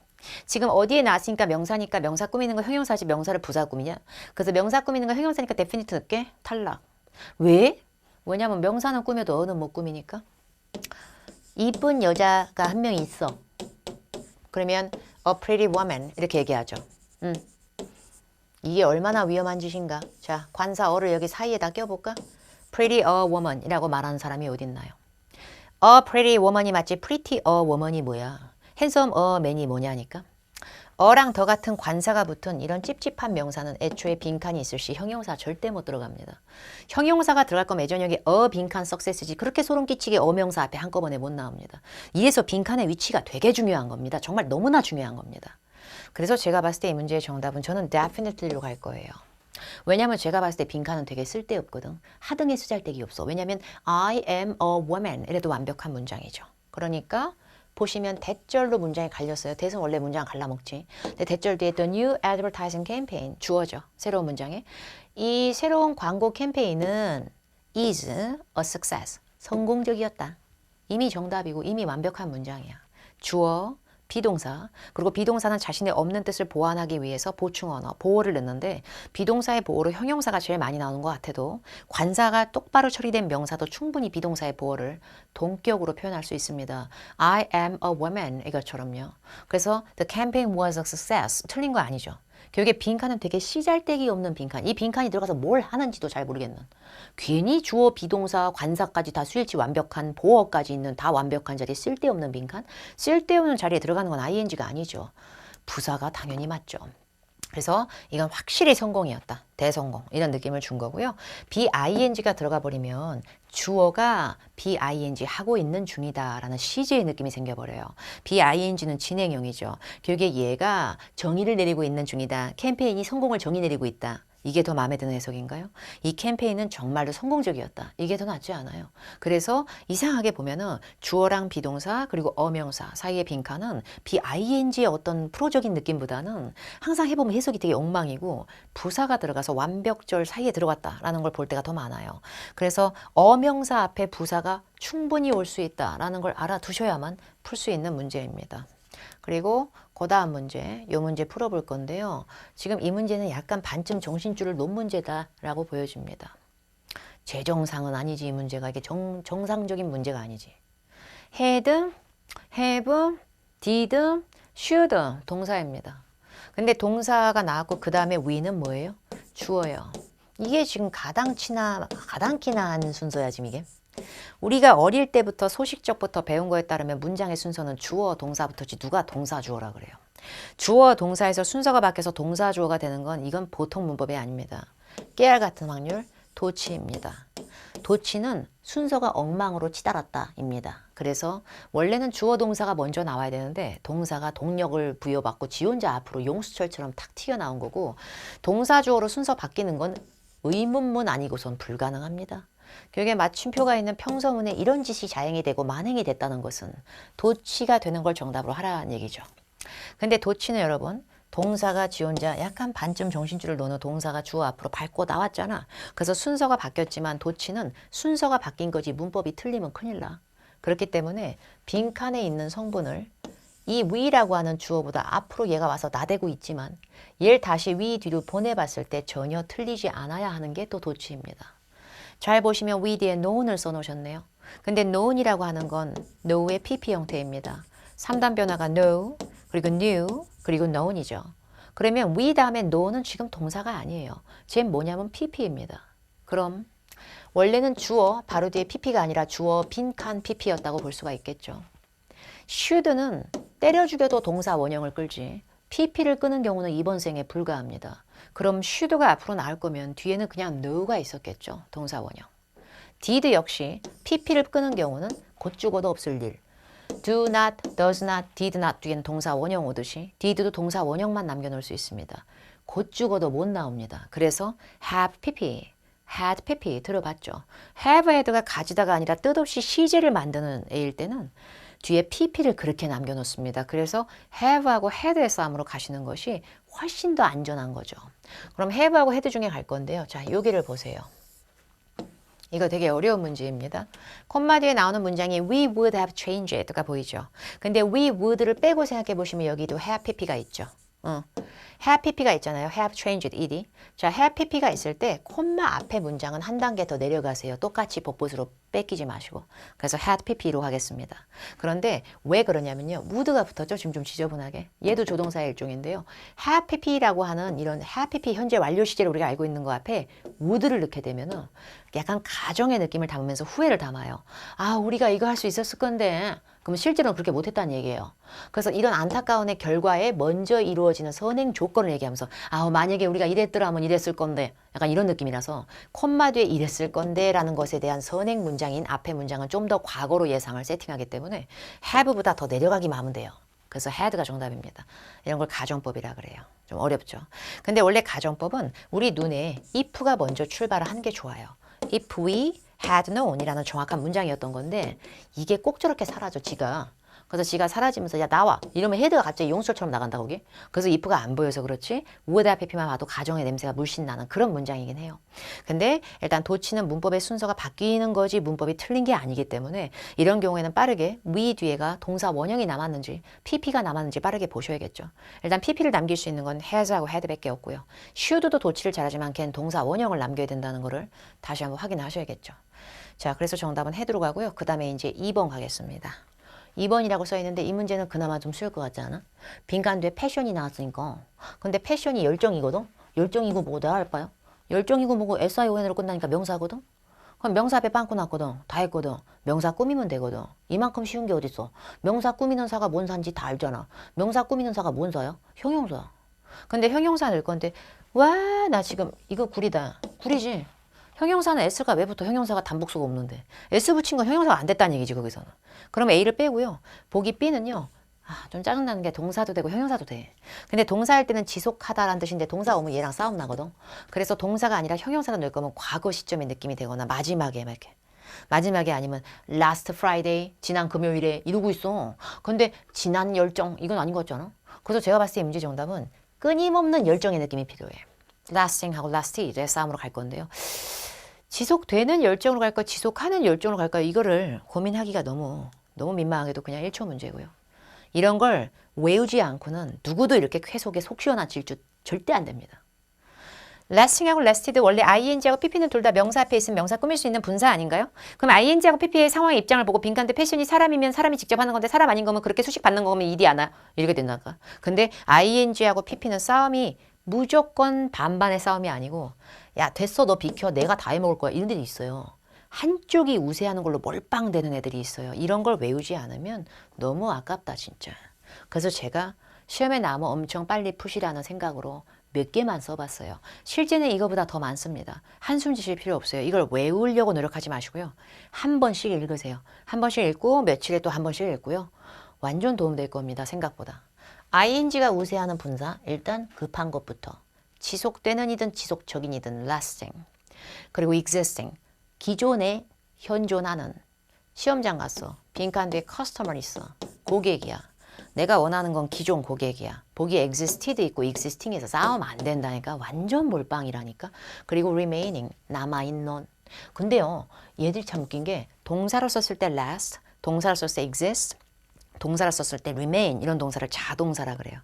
지금 어디에 나왔으니까 명사니까 명사 꾸미는 거 형용사지 명사를 부사 꾸미냐? 그래서 명사 꾸미는 거 형용사니까 definite 넣을게. 탈락. 왜? 왜냐면 명사는 꾸며도 어는 못 꾸미니까. 이쁜 여자가 한 명 있어. 그러면 a pretty woman 이렇게 얘기하죠. 이게 얼마나 위험한 짓인가? 자, 관사 어를 여기 사이에다 껴볼까? pretty a woman 이라고 말하는 사람이 어딨나요? a pretty woman이 맞지 pretty a woman이 뭐야? handsome a man이 뭐냐니까? 어랑 더 같은 관사가 붙은 이런 찝찝한 명사는 애초에 빈칸이 있을 시 형용사 절대 못 들어갑니다. 형용사가 들어갈 거면 예전역에 빈칸 석세스지 그렇게 소름 끼치게 어명사 앞에 한꺼번에 못 나옵니다. 이래서 빈칸의 위치가 되게 중요한 겁니다. 정말 너무나 중요한 겁니다. 그래서 제가 봤을 때 이 문제의 정답은 저는 definitely로 갈 거예요. 왜냐면 제가 봤을 때 빈칸은 되게 쓸데없거든. 하등의 쓰잘데기 없어. 왜냐면 I am a woman 이래도 완벽한 문장이죠. 그러니까 보시면 대절로 문장이 갈렸어요. 대선 원래 문장 갈라먹지. 근데 대절 뒤에 또 new advertising campaign 주어죠. 새로운 문장에. 이 새로운 광고 캠페인은 is a success. 성공적이었다. 이미 정답이고 이미 완벽한 문장이야. 주어, 비동사, 그리고 비동사는 자신의 없는 뜻을 보완하기 위해서 보충 언어, 보어를 넣는데 비동사의 보어로 형용사가 제일 많이 나오는 것 같아도 관사가 똑바로 처리된 명사도 충분히 비동사의 보어를 동격으로 표현할 수 있습니다. I am a woman 이것처럼요. 그래서 the campaign was a success 틀린 거 아니죠. 결국에 빈칸은 되게 씨잘데기 없는 빈칸. 이 빈칸이 들어가서 뭘 하는지도 잘 모르겠는. 괜히 주어, 비동사, 관사까지 다 수일치 완벽한 보어까지 있는 다 완벽한 자리에 쓸데없는 빈칸. 쓸데없는 자리에 들어가는 건 ing가 아니죠. 부사가 당연히 맞죠. 그래서 이건 확실히 성공이었다. 대성공. 이런 느낌을 준 거고요. BING가 들어가 버리면 주어가 BING 하고 있는 중이다 라는 CJ의 느낌이 생겨버려요. BING는 진행형이죠. 결국에 얘가 정의를 내리고 있는 중이다. 캠페인이 성공을 정의 내리고 있다. 이게 더 마음에 드는 해석인가요? 이 캠페인은 정말로 성공적이었다. 이게 더 낫지 않아요? 그래서 이상하게 보면은 주어랑 비동사 그리고 어명사 사이의 빈칸은 BING의 어떤 프로적인 느낌보다는 항상 해보면 해석이 되게 엉망이고 부사가 들어가서 완벽절 사이에 들어갔다라는 걸 볼 때가 더 많아요. 그래서 어명사 앞에 부사가 충분히 올 수 있다라는 걸 알아두셔야만 풀 수 있는 문제입니다. 그리고 그 다음 문제, 이 문제 풀어볼 건데요. 지금 이 문제는 약간 반쯤 정신줄을 놓은 문제다라고 보여집니다. 재정상은 아니지, 이 문제가. 이게 정상적인 문제가 아니지. had, have, did, should 동사입니다. 근데 동사가 나왔고 그 다음에 we는 뭐예요? 주어예요. 이게 지금 가당키나 한 순서야, 지금 이게. 우리가 어릴 때부터 소식적부터 배운 거에 따르면 문장의 순서는 주어, 동사부터지 누가 동사, 주어라 그래요. 주어, 동사에서 순서가 바뀌어서 동사, 주어가 되는 건 이건 보통 문법이 아닙니다. 깨알 같은 확률, 도치입니다. 도치는 순서가 엉망으로 치달았다입니다. 그래서 원래는 주어 동사가 먼저 나와야 되는데 동사가 동력을 부여받고 지 혼자 앞으로 용수철처럼 탁 튀어나온 거고 동사, 주어로 순서 바뀌는 건 의문문 아니고선 불가능합니다. 교육에 맞춤표가 있는 평서문에 이런 짓이 자행이 되고 만행이 됐다는 것은 도치가 되는 걸 정답으로 하라는 얘기죠. 근데 도치는 여러분 동사가 지 혼자 약간 반쯤 정신줄을 놓는 동사가 주어 앞으로 밟고 나왔잖아. 그래서 순서가 바뀌었지만 도치는 순서가 바뀐 거지 문법이 틀리면 큰일 나. 그렇기 때문에 빈칸에 있는 성분을 이 we라고 하는 주어보다 앞으로 얘가 와서 나대고 있지만 얘를 다시 we 뒤로 보내봤을 때 전혀 틀리지 않아야 하는 게 또 도치입니다. 잘 보시면 we 뒤에 known을 써놓으셨네요. 근데 known이라고 하는 건 know의 pp 형태입니다. 3단 변화가 know, 그리고 knew, 그리고 known이죠. 그러면 we 다음에 know는 지금 동사가 아니에요. 쟤 뭐냐면 pp입니다. 그럼 원래는 주어 바로 뒤에 pp가 아니라 주어 빈칸 pp였다고 볼 수가 있겠죠. should는 때려 죽여도 동사 원형을 끌지 pp를 끄는 경우는 이번 생에 불가합니다. 그럼 should가 앞으로 나올 거면 뒤에는 그냥 know가 있었겠죠. 동사 원형. did 역시 pp를 끄는 경우는 곧 죽어도 없을 일. do not, does not, did not 뒤에는 동사 원형 오듯이 did도 동사 원형만 남겨놓을 수 있습니다. 곧 죽어도 못 나옵니다. 그래서 have pp, had pp 들어봤죠. have had가 가지다가 아니라 뜻없이 시제를 만드는 애일 때는 뒤에 pp를 그렇게 남겨놓습니다. 그래서 have하고 had의 싸움으로 가시는 것이 훨씬 더 안전한 거죠. 그럼 have하고 had 중에 갈 건데요. 자, 여기를 보세요. 이거 되게 어려운 문제입니다. 콤마 뒤에 나오는 문장이 we would have changed가 보이죠. 근데 we would를 빼고 생각해 보시면 여기도 have pp가 있죠. have pp가 있잖아요. have changed ed. 자, have pp가 있을 때 콤마 앞에 문장은 한 단계 더 내려가세요. 똑같이 복붙으로 뺏기지 마시고. 그래서 had pp로 하겠습니다. 그런데 왜 그러냐면요. would가 붙었죠. 지금 좀 지저분하게. 얘도 조동사의 일종인데요. have pp라고 하는 이런 have pp 현재 완료 시제를 우리가 알고 있는 거 앞에 would를 넣게 되면은 약간 가정의 느낌을 담으면서 후회를 담아요. 아, 우리가 이거 할 수 있었을 건데. 그럼 실제로는 그렇게 못했다는 얘기예요. 그래서 이런 안타까움의 결과에 먼저 이루어지는 선행 조건을 얘기하면서 아, 만약에 우리가 이랬더라면 이랬을 건데 약간 이런 느낌이라서 콤마 뒤에 이랬을 건데 라는 것에 대한 선행 문장인 앞의 문장은 좀 더 과거로 예상을 세팅하기 때문에 have보다 더 내려가기만 하면 돼요. 그래서 had가 정답입니다. 이런 걸 가정법이라 그래요. 좀 어렵죠. 근데 원래 가정법은 우리 눈에 if가 먼저 출발을 하는 게 좋아요. If we had known 이라는 정확한 문장이었던 건데 이게 꼭 저렇게 사라져 지가. 그래서 지가 사라지면서 야 나와 이러면 헤드가 갑자기 용술처럼 나간다 거기. 그래서 if가 안 보여서 그렇지 would have pp만 봐도 가정의 냄새가 물씬 나는 그런 문장이긴 해요. 근데 일단 도치는 문법의 순서가 바뀌는 거지 문법이 틀린 게 아니기 때문에 이런 경우에는 빠르게 we 뒤에가 동사 원형이 남았는지 pp가 남았는지 빠르게 보셔야겠죠. 일단 pp를 남길 수 있는 건 has하고 had밖에 없고요. should도 도치를 잘하지만 걘 동사 원형을 남겨야 된다는 거를 다시 한번 확인하셔야겠죠. 자, 그래서 정답은 had로 가고요. 그 다음에 이제 2번 가겠습니다. 2번이라고 써있는데 이 문제는 그나마 좀 쉬울 것 같지 않아? 빈칸 뒤에 패션이 나왔으니까. 근데 패션이 열정이거든? 열정이고 뭐고 내가 할까요? 열정이고 뭐고 SION으로 끝나니까 명사거든? 그럼 명사 앞에 빵꾸 났거든. 다 했거든. 명사 꾸미면 되거든. 이만큼 쉬운 게 어딨어. 명사 꾸미는 사가 뭔 사인지 다 알잖아. 명사 꾸미는 사가 뭔 사야? 형용사. 근데 형용사 넣을 건데 와, 나 지금 이거 구리다. 구리지? 형용사는 S가 왜 붙어? 형용사가 단복수가 없는데. S 붙인 건 형용사가 안 됐다는 얘기지 거기서는. 그럼 A를 빼고요. 보기 B는요. 좀 짜증나는 게 동사도 되고 형용사도 돼. 근데 동사할 때는 지속하다라는 뜻인데 동사 오면 얘랑 싸움 나거든. 그래서 동사가 아니라 형용사를 넣을 거면 과거 시점의 느낌이 되거나 마지막에 막 이렇게. 마지막에 아니면 last Friday, 지난 금요일에 이러고 있어. 근데 지난 열정, 이건 아닌 것 같잖아. 그래서 제가 봤을 때 문제 정답은 끊임없는 열정의 느낌이 필요해. lasting하고 last의 싸움으로 갈 건데요. 지속되는 열정으로 갈까, 지속하는 열정으로 갈까, 이거를 고민하기가 너무 민망하게도 그냥 1초 문제고요. 이런 걸 외우지 않고는 누구도 이렇게 쾌속에 속 시원해질 줄 절대 안 됩니다. lasting하고 lasted 원래 ing하고 pp는 둘 다 명사 앞에 있으면 명사 꾸밀 수 있는 분사 아닌가요? 그럼 ing하고 pp의 상황의 입장을 보고 빈칸대 패션이 사람이면 사람이 직접 하는 건데 사람 아닌 거면 그렇게 수식 받는 거면 일이 안 와. 이렇게 된다니까. 근데 ing하고 pp는 싸움이 무조건 반반의 싸움이 아니고 야 됐어 너 비켜 내가 다 해먹을 거야 이런 데도 있어요. 한쪽이 우세하는 걸로 몰빵되는 애들이 있어요. 이런 걸 외우지 않으면 너무 아깝다 진짜. 그래서 제가 시험에 나오면 엄청 빨리 푸시라는 생각으로 몇 개만 써봤어요. 실제는 이거보다 더 많습니다. 한숨 지실 필요 없어요. 이걸 외우려고 노력하지 마시고요. 한 번씩 읽으세요. 한 번씩 읽고 며칠에 또 한 번씩 읽고요. 완전 도움될 겁니다. 생각보다. ing가 우세하는 분사 일단 급한 것부터 지속되는 이든 지속적인 이든 lasting 그리고 existing 기존에 현존하는 시험장 갔어. 빈칸 뒤에 customer 있어. 고객이야. 내가 원하는 건 기존 고객이야. 보기 existed 있고 existing에서 싸우면 안 된다니까. 완전 몰빵이라니까. 그리고 remaining 남아있는. 근데요. 얘들이 참 웃긴 게 동사로 썼을 때 last, 동사로 썼을 때 exist, 동사를 썼을 때 remain 이런 동사를 자동사라 그래요.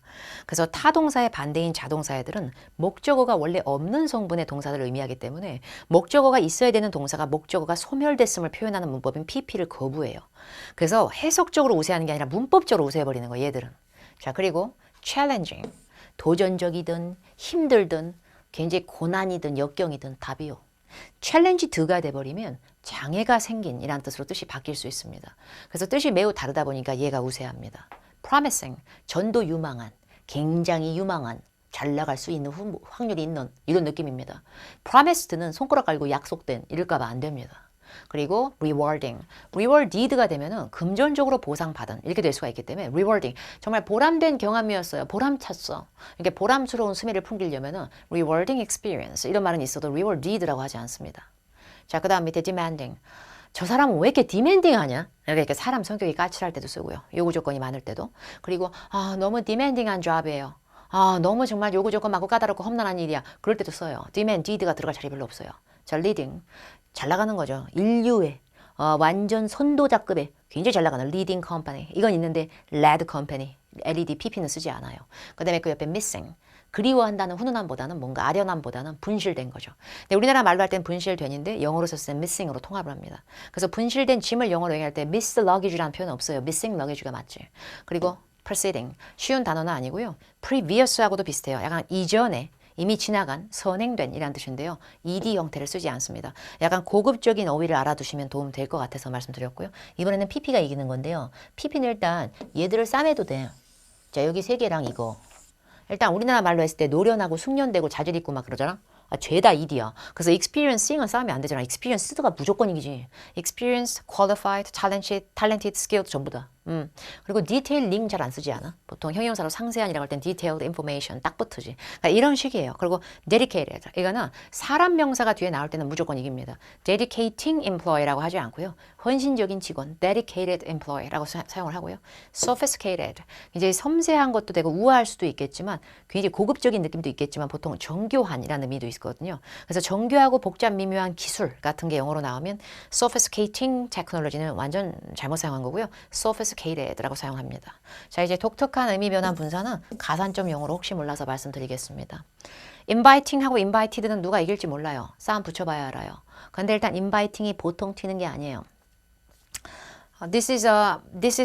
그래서 타동사의 반대인 자동사애들은 목적어가 원래 없는 성분의 동사들을 의미하기 때문에 목적어가 있어야 되는 동사가 목적어가 소멸됐음을 표현하는 문법인 pp를 거부해요. 그래서 해석적으로 우세하는 게 아니라 문법적으로 우세해버리는 거예요. 얘들은. 자 그리고 challenging 도전적이든 힘들든 굉장히 고난이든 역경이든 답이요. 챌린지 드가 돼버리면 장애가 생긴 이란 뜻으로 뜻이 바뀔 수 있습니다. 그래서 뜻이 매우 다르다 보니까 얘가 우세합니다. promising, 전도 유망한, 굉장히 유망한, 잘 나갈 수 있는 확률이 있는 이런 느낌입니다. promised는 손가락 깔고 약속된 이럴까 봐 안 됩니다. 그리고 rewarding, rewarded가 되면은 금전적으로 보상받은 이렇게 될 수가 있기 때문에 rewarding, 정말 보람된 경험이었어요. 보람찼어. 이렇게 보람스러운 수미를 풍기려면은 rewarding experience 이런 말은 있어도 rewarded라고 하지 않습니다. 자, 그 다음 밑에 demanding. 저 사람은 왜 이렇게 demanding하냐? 이렇게 사람 성격이 까칠할 때도 쓰고요. 요구 조건이 많을 때도. 그리고 너무 demanding한 job이에요. 너무 정말 요구 조건 많고 까다롭고 험난한 일이야. 그럴 때도 써요. demanded가 들어갈 자리 별로 없어요. 자, leading. 잘 나가는 거죠. 인류의 완전 선도자급의 굉장히 잘 나가는 leading company. 이건 있는데 led company, LED, PP는 쓰지 않아요. 그 다음에 그 옆에 missing. 그리워한다는 훈훈함보다는 뭔가 아련함보다는 분실된 거죠. 근데 우리나라 말로 할 땐 분실된인데 영어로 썼을 땐 missing으로 통합을 합니다. 그래서 분실된 짐을 영어로 얘기할 때 miss luggage라는 표현은 없어요. missing luggage가 맞지. 그리고 preceding. 쉬운 단어는 아니고요. previous하고도 비슷해요. 약간 이전에 이미 지나간, 선행된 이란 뜻인데요. ed 형태를 쓰지 않습니다. 약간 고급적인 어휘를 알아두시면 도움 될 것 같아서 말씀드렸고요. 이번에는 pp가 이기는 건데요. pp는 일단 얘들을 싸매도 돼. 자, 여기 세 개랑 이거. 일단 우리나라 말로 했을 때 노련하고 숙련되고 자질 있고 막 그러잖아. 죄다 ed야. 그래서 experiencing은 싸우면 안 되잖아. experience가 무조건 이기지. experience, qualified, talented, skilled 전부 다. 그리고 detailing 잘 안 쓰지 않아? 보통 형용사로 상세한이라고 할 땐 detailed information 딱 붙으지. 그러니까 이런 식이에요. 그리고 dedicated. 이거는 사람 명사가 뒤에 나올 때는 무조건 이깁니다. dedicating employee라고 하지 않고요. 헌신적인 직원, dedicated employee라고 사용을 하고요. sophisticated. 이제 섬세한 것도 되고 우아할 수도 있겠지만 굉장히 고급적인 느낌도 있겠지만 보통 정교한이라는 의미도 있거든요. 그래서 정교하고 복잡 미묘한 기술 같은 게 영어로 나오면 sophisticating technology는 완전 잘못 사용한 거고요. sophisticated라고 사용합니다. 자, 이제 독특한 의미 변환 분사는 가산점 용어로 혹시 몰라서 말씀드리겠습니다. inviting하고 invited는 누가 이길지 몰라요. 싸움 붙여봐야 알아요. 근데 일단 inviting이 보통 튀는 게 아니에요. This is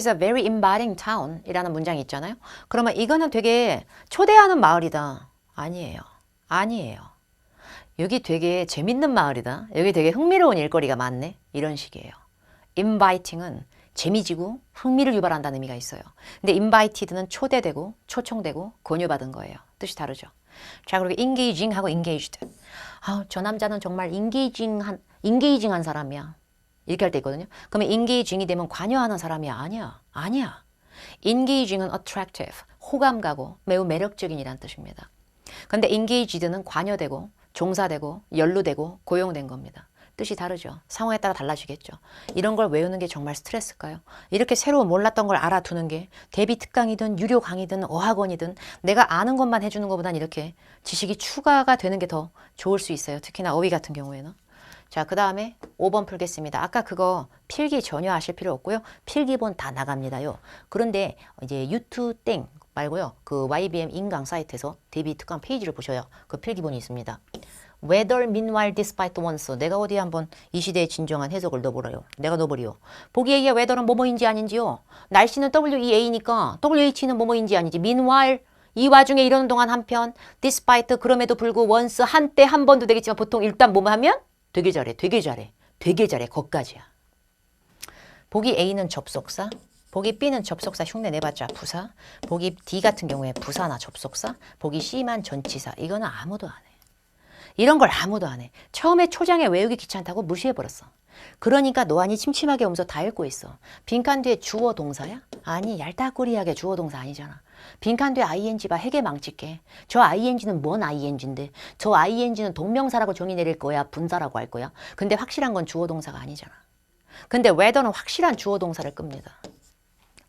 a very inviting town 이라는 문장이 있잖아요. 그러면 이거는 되게 초대하는 마을이다. 아니에요. 아니에요. 여기 되게 재밌는 마을이다. 여기 되게 흥미로운 일거리가 많네. 이런 식이에요. inviting은 재미지고 흥미를 유발한다는 의미가 있어요. 근데 invited는 초대되고 초청되고 권유받은 거예요. 뜻이 다르죠. 자, 그리고 engaging하고 engaged. 저 남자는 정말 engaging한 사람이야. 이렇게 할 때 있거든요. 그러면 engaging이 되면 관여하는 사람이 아니야. 아니야. engaging은 attractive, 호감 가고 매우 매력적인이란 뜻입니다. 근데 engaged는 관여되고 종사되고 연루되고 고용된 겁니다. 뜻이 다르죠. 상황에 따라 달라지겠죠. 이런 걸 외우는 게 정말 스트레스일까요? 이렇게 새로 몰랐던 걸 알아두는 게 대비 특강이든 유료 강의든 어학원이든 내가 아는 것만 해주는 것보단 이렇게 지식이 추가가 되는 게 더 좋을 수 있어요. 특히나 어휘 같은 경우에는. 자, 그 다음에 5번 풀겠습니다. 아까 그거 필기 전혀 하실 필요 없고요. 필기본 다 나갑니다요. 그런데 이제 유튜브 땡 말고요. 그 YBM 인강 사이트에서 대비 특강 페이지를 보셔요. 그 필기본이 있습니다. Whether, meanwhile, despite once. 내가 어디 한번 이 시대의 진정한 해석을 넣어보라요. 내가 넣어버리요. 보기에 의해 whether는 뭐뭐인지 아닌지요. 날씨는 WEA니까 WH는 뭐뭐인지 아닌지. meanwhile, 이 와중에 이러는 동안 한편, despite, 그럼에도 불구하고 once, 한때 한 번도 되겠지만 보통 일단 뭐뭐 하면 되게 잘해, 되게 잘해, 되게 잘해, 거기까지야. 보기 A는 접속사, 보기 B는 접속사 흉내 내봤자 부사, 보기 D 같은 경우에 부사나 접속사, 보기 C만 전치사. 이거는 아무도 안 해. 이런 걸 아무도 안 해. 처음에 초장에 외우기 귀찮다고 무시해버렸어. 그러니까 노안이 침침하게 오면서 다 읽고 있어. 빈칸 뒤에 주어 동사야? 아니, 얄따꾸리하게 주어 동사 아니잖아. 빈칸 뒤에 ing 봐. 해계 망치게. 저 ing는 뭔 ing인데? 저 ing는 동명사라고 정의 내릴 거야? 분사라고 할 거야? 근데 확실한 건 주어 동사가 아니잖아. 근데 whether는 확실한 주어 동사를 끕니다.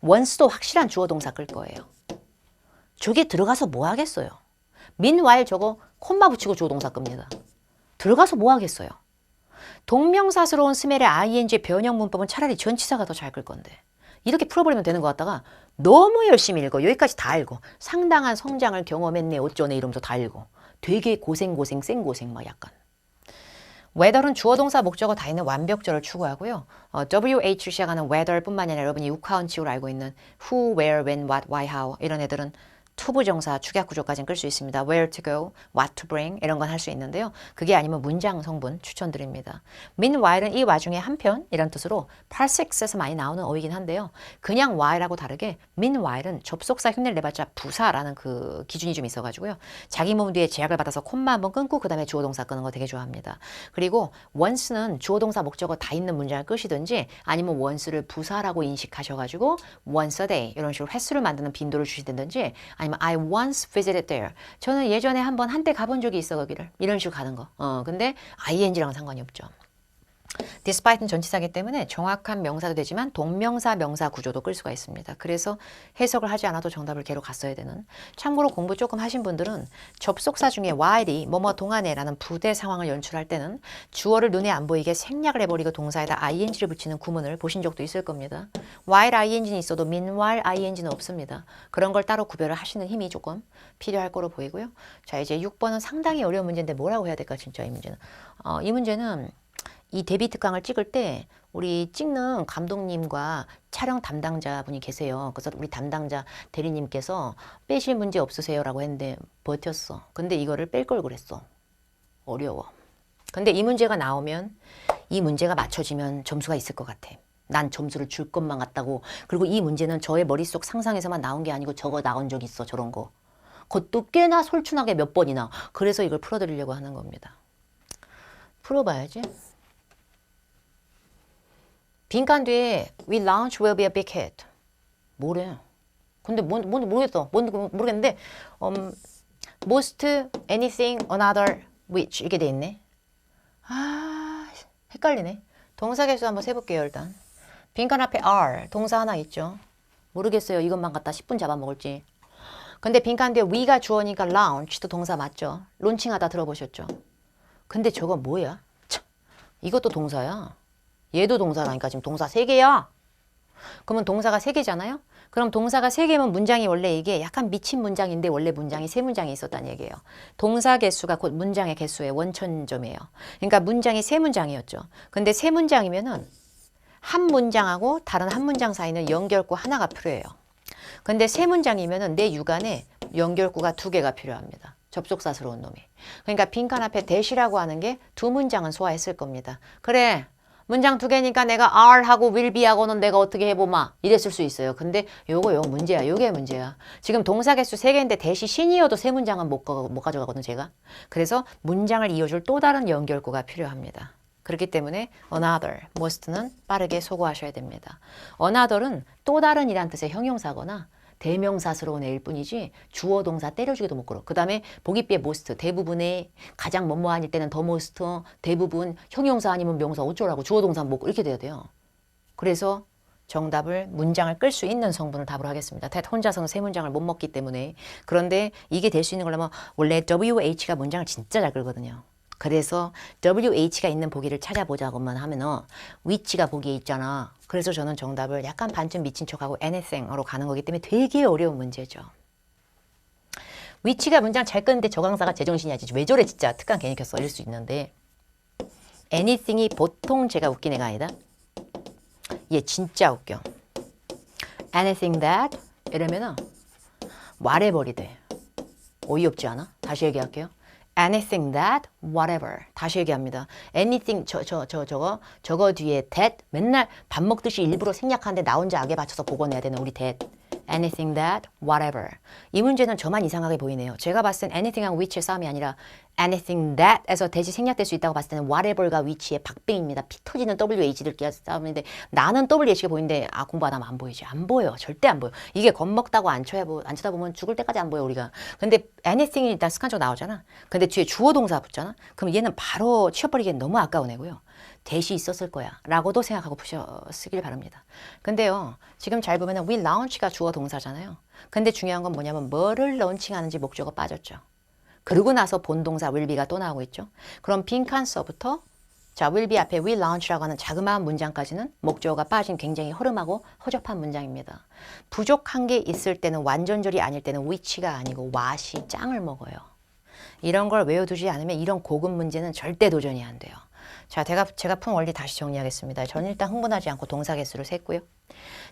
once도 확실한 주어 동사 끌 거예요. 저게 들어가서 뭐 하겠어요? meanwhile 저거 콤마 붙이고 주어 동사 끕니다. 들어가서 뭐 하겠어요? 동명사스러운 스멜의 ing 변형 문법은 차라리 전치사가 더 잘 끌 건데. 이렇게 풀어버리면 되는 것 같다가 너무 열심히 읽어. 여기까지 다 읽어. 상당한 성장을 경험했네 어쩌네 이러면서 다 읽어. 되게 고생 생고생 막 약간. whether는 주어 동사 목적어 다 있는 완벽절을 추구하고요. WH 시작하는 whether 뿐만 아니라 여러분이 육하원칙으로 알고 있는 who, where, when, what, why, how 이런 애들은 투부정사 축약 구조까지는 끌 수 있습니다. where to go, what to bring 이런 건 할 수 있는데요. 그게 아니면 문장 성분 추천드립니다. meanwhile은 이 와중에 한편 이런 뜻으로 part 6에서 많이 나오는 어휘긴 한데요. 그냥 while하고 다르게 meanwhile은 접속사 흉내를 내봤자 부사라는 그 기준이 좀 있어가지고요. 자기 몸 뒤에 제약을 받아서 콤마 한번 끊고 그 다음에 주어 동사 끄는 거 되게 좋아합니다. 그리고 once는 주어 동사 목적어 다 있는 문장을 끄시든지 아니면 once를 부사라고 인식하셔가지고 once a day 이런 식으로 횟수를 만드는 빈도를 주시든지 아니면 I once visited there. 저는 예전에 한때 가본 적이 있어 거기를. 이런 식으로 가는 거. 근데 ing랑은 상관이 없죠. despite는 전치사기 때문에 정확한 명사도 되지만 동명사 명사 구조도 끌 수가 있습니다. 그래서 해석을 하지 않아도 정답을 걔로 갔어야 되는. 참고로 공부 조금 하신 분들은 접속사 중에 while이 뭐뭐 동안에라는 부대 상황을 연출할 때는 주어를 눈에 안 보이게 생략을 해버리고 동사에다 ing를 붙이는 구문을 보신 적도 있을 겁니다. while ing는 있어도 meanwhile ing는 없습니다. 그런 걸 따로 구별을 하시는 힘이 조금 필요할 거로 보이고요. 자, 이제 6번은 상당히 어려운 문제인데 뭐라고 해야 될까 진짜 이 문제는. 이 문제는 이 데뷔 특강을 찍을 때 우리 찍는 감독님과 촬영 담당자분이 계세요. 그래서 우리 담당자 대리님께서 빼실 문제 없으세요라고 했는데 버텼어. 근데 이거를 뺄 걸 그랬어. 어려워. 근데 이 문제가 나오면 이 문제가 맞춰지면 점수가 있을 것 같아. 난 점수를 줄 것만 같다고. 그리고 이 문제는 저의 머릿속 상상에서만 나온 게 아니고 저거 나온 적 있어. 저런 거. 그것도 꽤나 솔춘하게 몇 번이나. 그래서 이걸 풀어드리려고 하는 겁니다. 풀어봐야지. 빈칸 뒤에 We launch will be a big hit. 뭐래? 근데 뭔지 모르겠어. 뭔지 모르겠는데 most, anything, another, which 이렇게 돼 있네. 아, 헷갈리네. 동사 개수 한번 세볼게요 일단. 빈칸 앞에 are, 동사 하나 있죠. 모르겠어요. 이것만 갖다 10분 잡아먹을지. 근데 빈칸 뒤에 we가 주어니까 launch도 동사 맞죠? 론칭하다 들어보셨죠? 근데 저거 뭐야? 참, 이것도 동사야. 얘도 동사라니까 지금 동사 3개야. 그러면 동사가 3개잖아요. 그럼 동사가 3개면 문장이 원래 이게 약간 미친 문장인데 원래 문장이 3문장이 있었다는 얘기예요. 동사 개수가 곧 문장의 개수의 원천점이에요. 그러니까 문장이 3문장이었죠. 근데 3문장이면은 한 문장하고 다른 한 문장 사이는 연결구 하나가 필요해요. 근데 3문장이면은 내 육안에 연결구가 2개가 필요합니다. 접속사스러운 놈이. 그러니까 빈칸 앞에 대시라고 하는 게 2문장은 소화했을 겁니다. 그래. 문장 2개니까 내가 R하고 will be하고는 내가 어떻게 해보마 이랬을 수 있어요. 근데 요거 문제야. 요게 문제야. 지금 동사 개수 3개인데 대시 신이어도 3문장은 못 가져가거든 제가. 그래서 문장을 이어줄 또 다른 연결구가 필요합니다. 그렇기 때문에 another, most는 빠르게 소거하셔야 됩니다. another은 또 다른 이란 뜻의 형용사거나 대명사스러운 애일 뿐이지 주어 동사 때려주기도 못 걸어. 그 다음에 보기비의 most, 대부분의 가장 뭐뭐한일 때는 the most, 대부분 형용사 아니면 명사 어쩌라고 주어 동사 못 이렇게 돼야 돼요. 그래서 정답을 문장을 끌 수 있는 성분을 답으로 하겠습니다. that 혼자서는 세 문장을 못 먹기 때문에. 그런데 이게 될 수 있는 거라면 원래 WH가 문장을 진짜 잘 끌거든요. 그래서 WH가 있는 보기를 찾아보자고만 하면은 which가 보기에 있잖아. 그래서 저는 정답을 약간 반쯤 미친 척하고 anything으로 가는 거기 때문에 되게 어려운 문제죠. which가 문장 잘 끄는데 저 강사가 제정신이 아니지. 왜 저래 진짜 특강 괜히 켰어 이럴 수 있는데 anything이 보통 제가 웃긴 애가 아니다. 얘 진짜 웃겨. anything that 이러면은 whatever이 돼. 어이없지 않아? 다시 얘기할게요. anything that, whatever. 다시 얘기합니다. anything, 저거 뒤에 that, 맨날 밥 먹듯이 일부러 생략하는데 나 혼자 악에 받쳐서 복원해야 되는 우리 that. anything that, whatever. 이 문제는 저만 이상하게 보이네요. 제가 봤을 땐 anything하고 which의 싸움이 아니라 anything that에서 대시 생략될 수 있다고 봤을 때는 whatever가 which의 박빙입니다. 피 터지는 WH들끼리 싸움인데 나는 WH가 보이는데 공부 안 하면 안 보이지. 안 보여. 절대 안 보여. 이게 겁먹다고 안 쳐다보면 죽을 때까지 안 보여 우리가. 근데 anything이 일단 습관적으로 나오잖아. 근데 뒤에 주어 동사 붙잖아. 그럼 얘는 바로 치워버리기엔 너무 아까운 애고요. 대시 있었을 거야 라고도 생각하고 쓰길 바랍니다. 근데요 지금 잘 보면 we launch가 주어 동사잖아요. 근데 중요한 건 뭐냐면 뭐를 런칭하는지 목적어 빠졌죠. 그러고 나서 본동사 will be가 또 나오고 있죠. 그럼 빈칸서부터 자 will be 앞에 we launch라고 하는 자그마한 문장까지는 목적어가 빠진 굉장히 허름하고 허접한 문장입니다. 부족한 게 있을 때는 완전절이 아닐 때는 which가 아니고 what이 짱을 먹어요. 이런 걸 외워두지 않으면 이런 고급 문제는 절대 도전이 안 돼요. 자, 제가 푼 원리 다시 정리하겠습니다. 저는 일단 흥분하지 않고 동사 개수를 셌고요.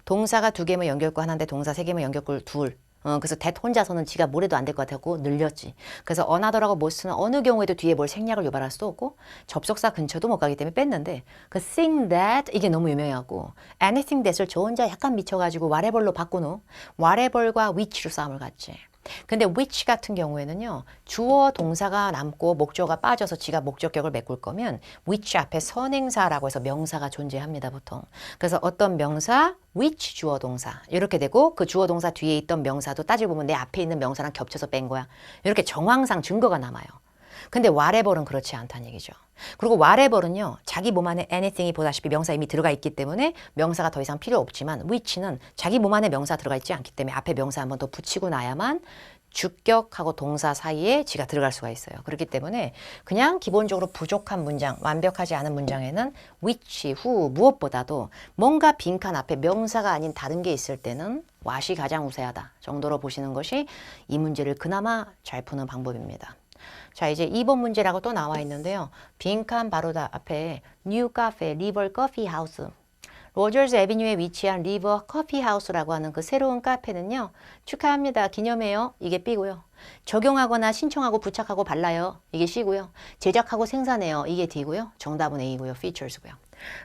동사가 2개면 연결구 하나인데 동사 3개면 연결구 둘. 그래서 that 혼자서는 지가 뭘 해도 안 될 것 같았고 늘렸지. 그래서 another하고 most는 어느 경우에도 뒤에 뭘 생략을 유발할 수도 없고 접속사 근처도 못 가기 때문에 뺐는데 그 thing that 이게 너무 유명하고 anything that을 저 혼자 약간 미쳐가지고 whatever로 바꾸는 whatever과 which로 싸움을 갔지. 근데 which 같은 경우에는요 주어 동사가 남고 목적어가 빠져서 지가 목적격을 메꿀 거면 which 앞에 선행사라고 해서 명사가 존재합니다 보통. 그래서 어떤 명사 which 주어 동사 이렇게 되고 그 주어 동사 뒤에 있던 명사도 따지고 보면 내 앞에 있는 명사랑 겹쳐서 뺀 거야. 이렇게 정황상 증거가 남아요. 근데 whatever는 그렇지 않다는 얘기죠. 그리고 whatever는요 자기 몸 안에 anything이 보다시피 명사 이미 들어가 있기 때문에 명사가 더 이상 필요 없지만 which는 자기 몸 안에 명사 들어가 있지 않기 때문에 앞에 명사 한 번 더 붙이고 나야만 주격하고 동사 사이에 지가 들어갈 수가 있어요. 그렇기 때문에 그냥 기본적으로 부족한 문장, 완벽하지 않은 문장에는 which, who 무엇보다도 뭔가 빈칸 앞에 명사가 아닌 다른 게 있을 때는 what이 가장 우세하다 정도로 보시는 것이 이 문제를 그나마 잘 푸는 방법입니다. 자 이제 2번 문제라고 또 나와 있는데요. 빈칸 바로 앞에 뉴 카페 리버 커피 하우스 로저스 애비뉴에 위치한 리버 커피 하우스라고 하는 그 새로운 카페는요. 축하합니다. 기념해요. 이게 B고요. 적용하거나 신청하고 부착하고 발라요. 이게 C고요. 제작하고 생산해요. 이게 D고요. 정답은 A고요. features고요.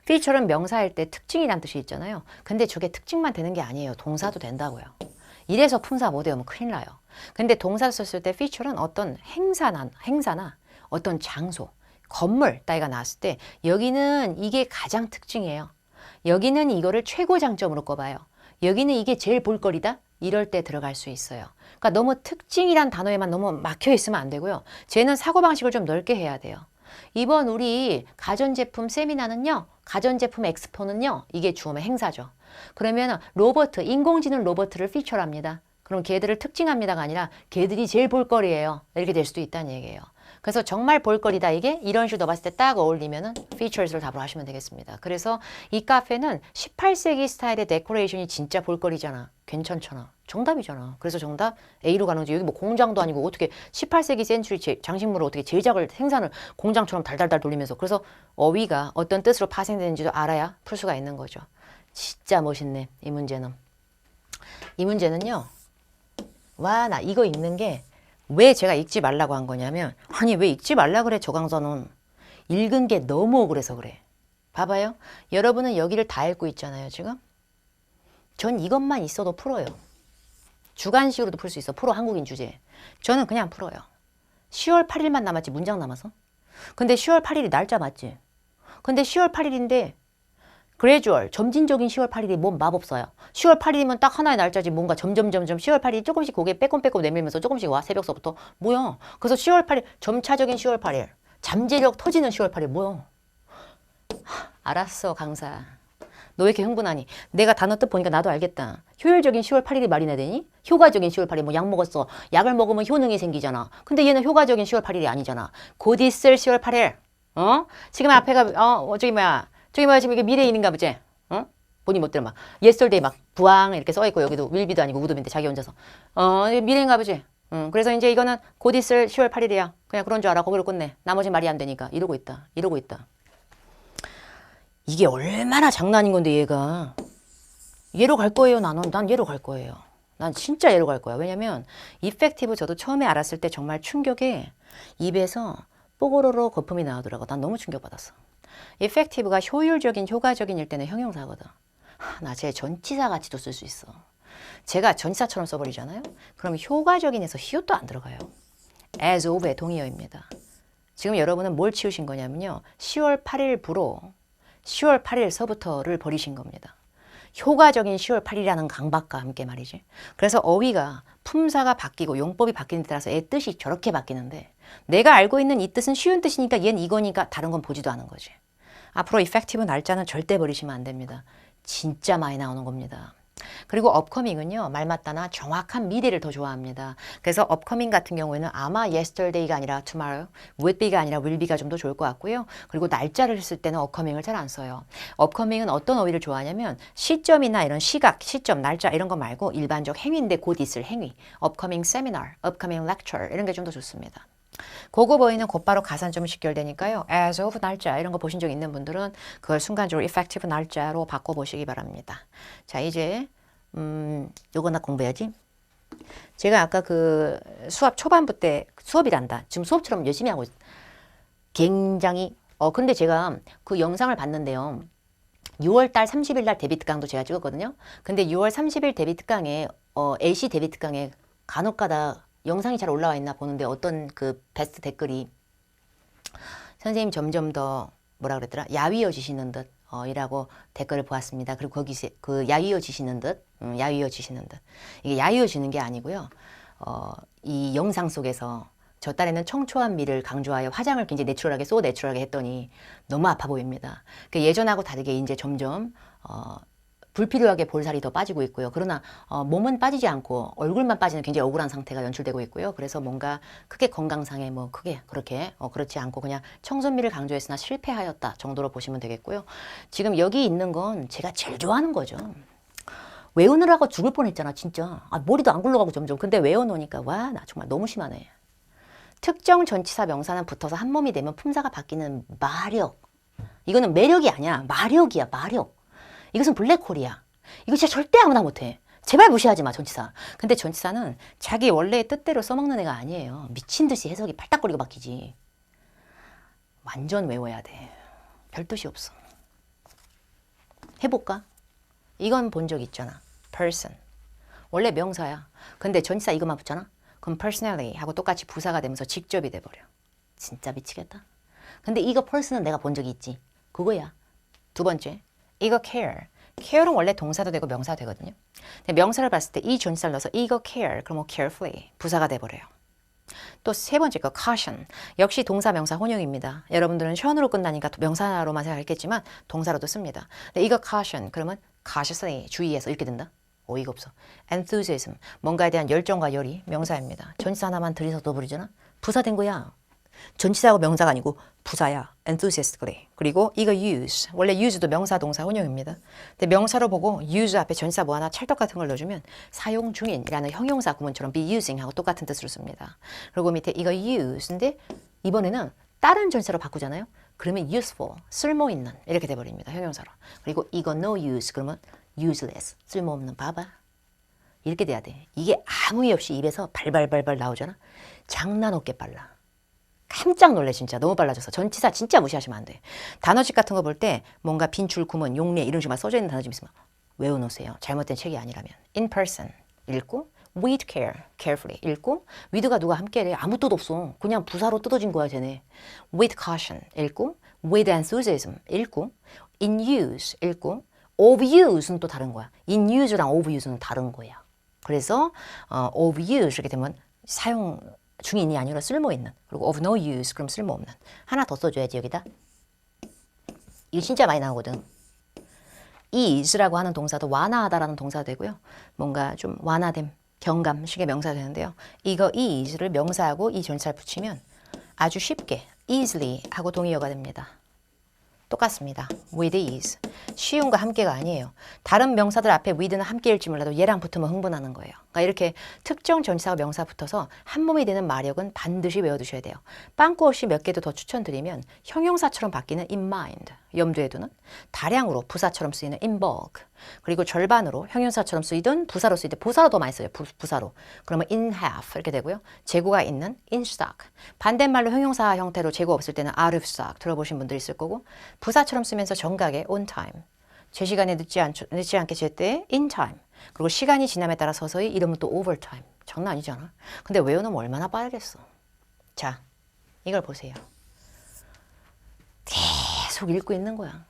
feature는 명사일 때 특징이란 뜻이 있잖아요. 근데 저게 특징만 되는 게 아니에요. 동사도 된다고요. 이래서 품사 못 외우면 큰일 나요. 근데 동사 썼을 때 feature는 어떤 행사나 어떤 장소, 건물 따위가 나왔을 때 여기는 이게 가장 특징이에요. 여기는 이거를 최고 장점으로 꼽아요. 여기는 이게 제일 볼거리다? 이럴 때 들어갈 수 있어요. 그러니까 너무 특징이란 단어에만 너무 막혀 있으면 안 되고요. 쟤는 사고방식을 좀 넓게 해야 돼요. 이번 우리 가전제품 세미나는요. 가전제품 엑스포는요. 이게 주어의 행사죠. 그러면 로버트, 인공지능 로버트를 피처합니다. 그럼 걔들을 특징합니다가 아니라 걔들이 제일 볼거리예요. 이렇게 될 수도 있다는 얘기예요. 그래서 정말 볼거리다 이게 이런 식으로 넣어봤을 때 딱 어울리면은 features를 답으로 하시면 되겠습니다. 그래서 이 카페는 18세기 스타일의 데코레이션이 진짜 볼거리잖아. 괜찮잖아. 정답이잖아. 그래서 정답 A로 가는 거지. 여기 뭐 공장도 아니고 어떻게 18세기 센츄리 장식물을 어떻게 제작을 생산을 공장처럼 달달달 돌리면서 그래서 어휘가 어떤 뜻으로 파생되는지도 알아야 풀 수가 있는 거죠. 진짜 멋있네. 이 문제는. 이 문제는요. 와, 나 이거 읽는 게 왜 제가 읽지 말라고 한 거냐면 아니 왜 읽지 말라 그래 저 강사는 읽은 게 너무 억울해서 그래. 봐봐요. 여러분은 여기를 다 읽고 있잖아요 지금. 전 이것만 있어도 풀어요. 주관식으로도 풀 수 있어. 프로 한국인 주제. 저는 그냥 풀어요. 10월 8일만 남았지 문장 남아서. 근데 10월 8일이 날짜 맞지? 근데 10월 8일인데 gradual, 점진적인 10월 8일이 뭔 마법사야. 10월 8일이면 딱 하나의 날짜지 뭔가 점점점점 10월 8일이 조금씩 고개 빼꼼빼꼼 내밀면서 조금씩 와. 새벽서부터. 뭐야. 그래서 10월 8일, 점차적인 10월 8일. 잠재력 터지는 10월 8일 뭐야. 알았어 강사. 너 왜 이렇게 흥분하니? 내가 단어 뜻 보니까 나도 알겠다. 효율적인 10월 8일이 말이나 되니? 효과적인 10월 8일 뭐 약 먹었어. 약을 먹으면 효능이 생기잖아. 근데 얘는 효과적인 10월 8일이 아니잖아. 곧 있을 10월 8일. 어? 지금 앞에가 저기 뭐야 지금 이게 미래인인가 보지? 어? 보니 못 들어 막 yesterday 막 부항 이렇게 써 있고 여기도 willbe도 아니고 wouldbe인데 자기 혼자서 이게 미래인가 보지? 그래서 이제 이거는 곧 있을 10월 8일이야. 그냥 그런 줄 알아. 거기로 끝내. 나머지 말이 안 되니까 이러고 있다. 이러고 있다. 이게 얼마나 장난인 건데 얘가. 얘로 갈 거예요. 난 얘로 갈 거예요. 난 진짜 얘로 갈 거야. 왜냐면 이펙티브 저도 처음에 알았을 때 정말 충격에 입에서 뽀고로로 거품이 나오더라고. 난 너무 충격받았어. 이펙티브가 효율적인, 효과적인 일 때는 형용사거든. 나 쟤 전치사 같이도 쓸 수 있어. 제가 전치사처럼 써버리잖아요. 그럼 효과적인에서 히읗도 안 들어가요. as of의 동의어입니다. 지금 여러분은 뭘 치우신 거냐면요. 10월 8일부로 10월 8일서부터를 버리신 겁니다. 효과적인 10월 8일이라는 강박과 함께 말이지. 그래서 어휘가 품사가 바뀌고 용법이 바뀌는 데 따라서 애 뜻이 저렇게 바뀌는데 내가 알고 있는 이 뜻은 쉬운 뜻이니까 얘는 이거니까 다른 건 보지도 않은 거지. 앞으로 이펙티브 날짜는 절대 버리시면 안 됩니다. 진짜 많이 나오는 겁니다. 그리고 upcoming은요. 말 맞다나 정확한 미래를 더 좋아합니다. 그래서 upcoming 같은 경우에는 아마 yesterday가 아니라 tomorrow, would be가 아니라 will be가 좀 더 좋을 것 같고요. 그리고 날짜를 쓸 때는 upcoming을 잘 안 써요. upcoming은 어떤 어휘를 좋아하냐면 시점이나 이런 시각, 시점, 날짜 이런 거 말고 일반적 행위인데 곧 있을 행위. upcoming seminar, upcoming lecture 이런 게 좀 더 좋습니다. 고급 어휘는 곧바로 가산점이 직결되니까요. as of 날짜 이런 거 보신 적 있는 분들은 그걸 순간적으로 effective 날짜로 바꿔보시기 바랍니다. 자 이제 요거 나 공부해야지. 제가 아까 그 수업 초반부 때 수업이란다. 지금 수업처럼 열심히 하고 굉장히 근데 제가 그 영상을 봤는데요. 6월달 30일날 데뷔 특강도 제가 찍었거든요. 근데 6월 30일 데뷔 특강에 LC 데뷔 특강에 간혹가다 영상이 잘 올라와 있나 보는데 어떤 그 베스트 댓글이 선생님 점점 더 뭐라 그랬더라? 야위어지시는 듯 이라고 댓글을 보았습니다. 그리고 거기서 그 야위어지시는 듯 야위어지시는 듯 이게 야위어지는 게 아니고요. 이 영상 속에서 저 딸에는 청초한 미를 강조하여 화장을 굉장히 내추럴하게 소 내추럴하게 했더니 너무 아파 보입니다. 그 예전하고 다르게 이제 점점 불필요하게 볼살이 더 빠지고 있고요. 그러나 몸은 빠지지 않고 얼굴만 빠지는 굉장히 억울한 상태가 연출되고 있고요. 그래서 뭔가 크게 건강상에 뭐 크게 그렇게 그렇지 않고 그냥 청순미를 강조했으나 실패하였다 정도로 보시면 되겠고요. 지금 여기 있는 건 제가 제일 좋아하는 거죠. 외우느라고 죽을 뻔했잖아 진짜. 머리도 안 굴러가고 점점. 근데 외워놓으니까 와 나 정말 너무 심하네. 특정 전치사 명사는 붙어서 한 몸이 되면 품사가 바뀌는 마력. 이거는 매력이 아니야. 마력이야 마력. 이것은 블랙홀이야. 이거 진짜 절대 아무나 못해. 제발 무시하지 마 전치사. 근데 전치사는 자기 원래의 뜻대로 써먹는 애가 아니에요. 미친 듯이 해석이 팔딱거리고 바뀌지. 완전 외워야 돼. 별 뜻이 없어. 해볼까? 이건 본 적 있잖아. person. 원래 명사야. 근데 전치사 이것만 붙잖아. 그럼 personally 하고 똑같이 부사가 되면서 직접이 돼버려. 진짜 미치겠다. 근데 이거 person은 내가 본 적이 있지. 그거야. 두 번째. 이거 care. care은 원래 동사도 되고 명사도 되거든요. 근데 명사를 봤을 때 이 전치사를 넣어서 이거 care. 그럼 carefully. 부사가 돼버려요. 또 세 번째 거 caution. 역시 동사 명사 혼용입니다. 여러분들은 션으로 끝나니까 명사로만 생각했겠지만 동사로도 씁니다. 근데 이거 caution. 그러면 cautiously. 주의해서 이렇게 된다. 어이가 없어. enthusiasm. 뭔가에 대한 열정과 열이 명사입니다. 전치사 하나만 들이서 넣어버리잖아. 부사된 거야. 전치사하고 명사가 아니고 부사야. enthusiastically. 그리고 이거 use. 원래 use도 명사 동사 혼용입니다. 근데 명사로 보고 use 앞에 전치사 뭐 하나 찰떡 같은 걸 넣어주면 사용 중인이라는 형용사 구문처럼 be using 하고 똑같은 뜻으로 씁니다. 그리고 밑에 이거 use인데 이번에는 다른 전치사로 바꾸잖아요. 그러면 useful. 쓸모있는 이렇게 돼버립니다. 형용사로. 그리고 이거 no use. 그러면 useless. 쓸모없는 봐봐. 이렇게 돼야 돼. 이게 아무 이유 없이 입에서 발발발발 나오잖아. 장난 없게 빨라. 깜짝 놀래 진짜. 너무 빨라져서. 전치사 진짜 무시하시면 안 돼. 단어집 같은 거 볼 때 뭔가 빈줄, 구문, 용례 이런 식으로 써져 있는 단어집 있으면 외워놓으세요. 잘못된 책이 아니라면. in person 읽고 with care, carefully 읽고 with가 누가 함께 해. 아무 뜻 없어. 그냥 부사로 뜯어진 거야 쟤네. with caution 읽고 with enthusiasm 읽고 in use 읽고 of use는 또 다른 거야. in use랑 of use는 다른 거야. 그래서 of use 이렇게 되면 사용 중인이 아니라 쓸모 있는. 그리고 of no use 그럼 쓸모 없는. 하나 더 써줘야지 여기다. 이거 진짜 많이 나오거든. is라고 하는 동사도 완화하다라는 동사가 되고요. 뭔가 좀 완화됨, 경감식의 명사가 되는데요. 이거 is를 명사하고 이 전치사를 붙이면 아주 쉽게 easily 하고 동의어가 됩니다. 똑같습니다. with ease. 쉬움과 함께가 아니에요. 다른 명사들 앞에 with는 함께일지 몰라도 얘랑 붙으면 흥분하는 거예요. 그러니까 이렇게 특정 전치사와 명사 붙어서 한 몸이 되는 마력은 반드시 외워두셔야 돼요. 빵꾸 없이 몇 개도 더 추천드리면 형용사처럼 바뀌는 in mind, 염두에 두는 다량으로 부사처럼 쓰이는 in bulk, 그리고 절반으로 형용사처럼 쓰이든 부사로 쓰이든 부사로 더 많이 써요. 부사로. 그러면 in half 이렇게 되고요. 재고가 있는 in stock. 반대말로 형용사 형태로 재고 없을 때는 out of stock 들어보신 분들 있을 거고 부사처럼 쓰면서 정각에 on time. 제 시간에 늦지 않게 제때 in time. 그리고 시간이 지남에 따라 서서히 이러면 또 overtime. 장난 아니잖아. 근데 외워놓으면 얼마나 빠르겠어. 자, 이걸 보세요. 계속 읽고 있는 거야.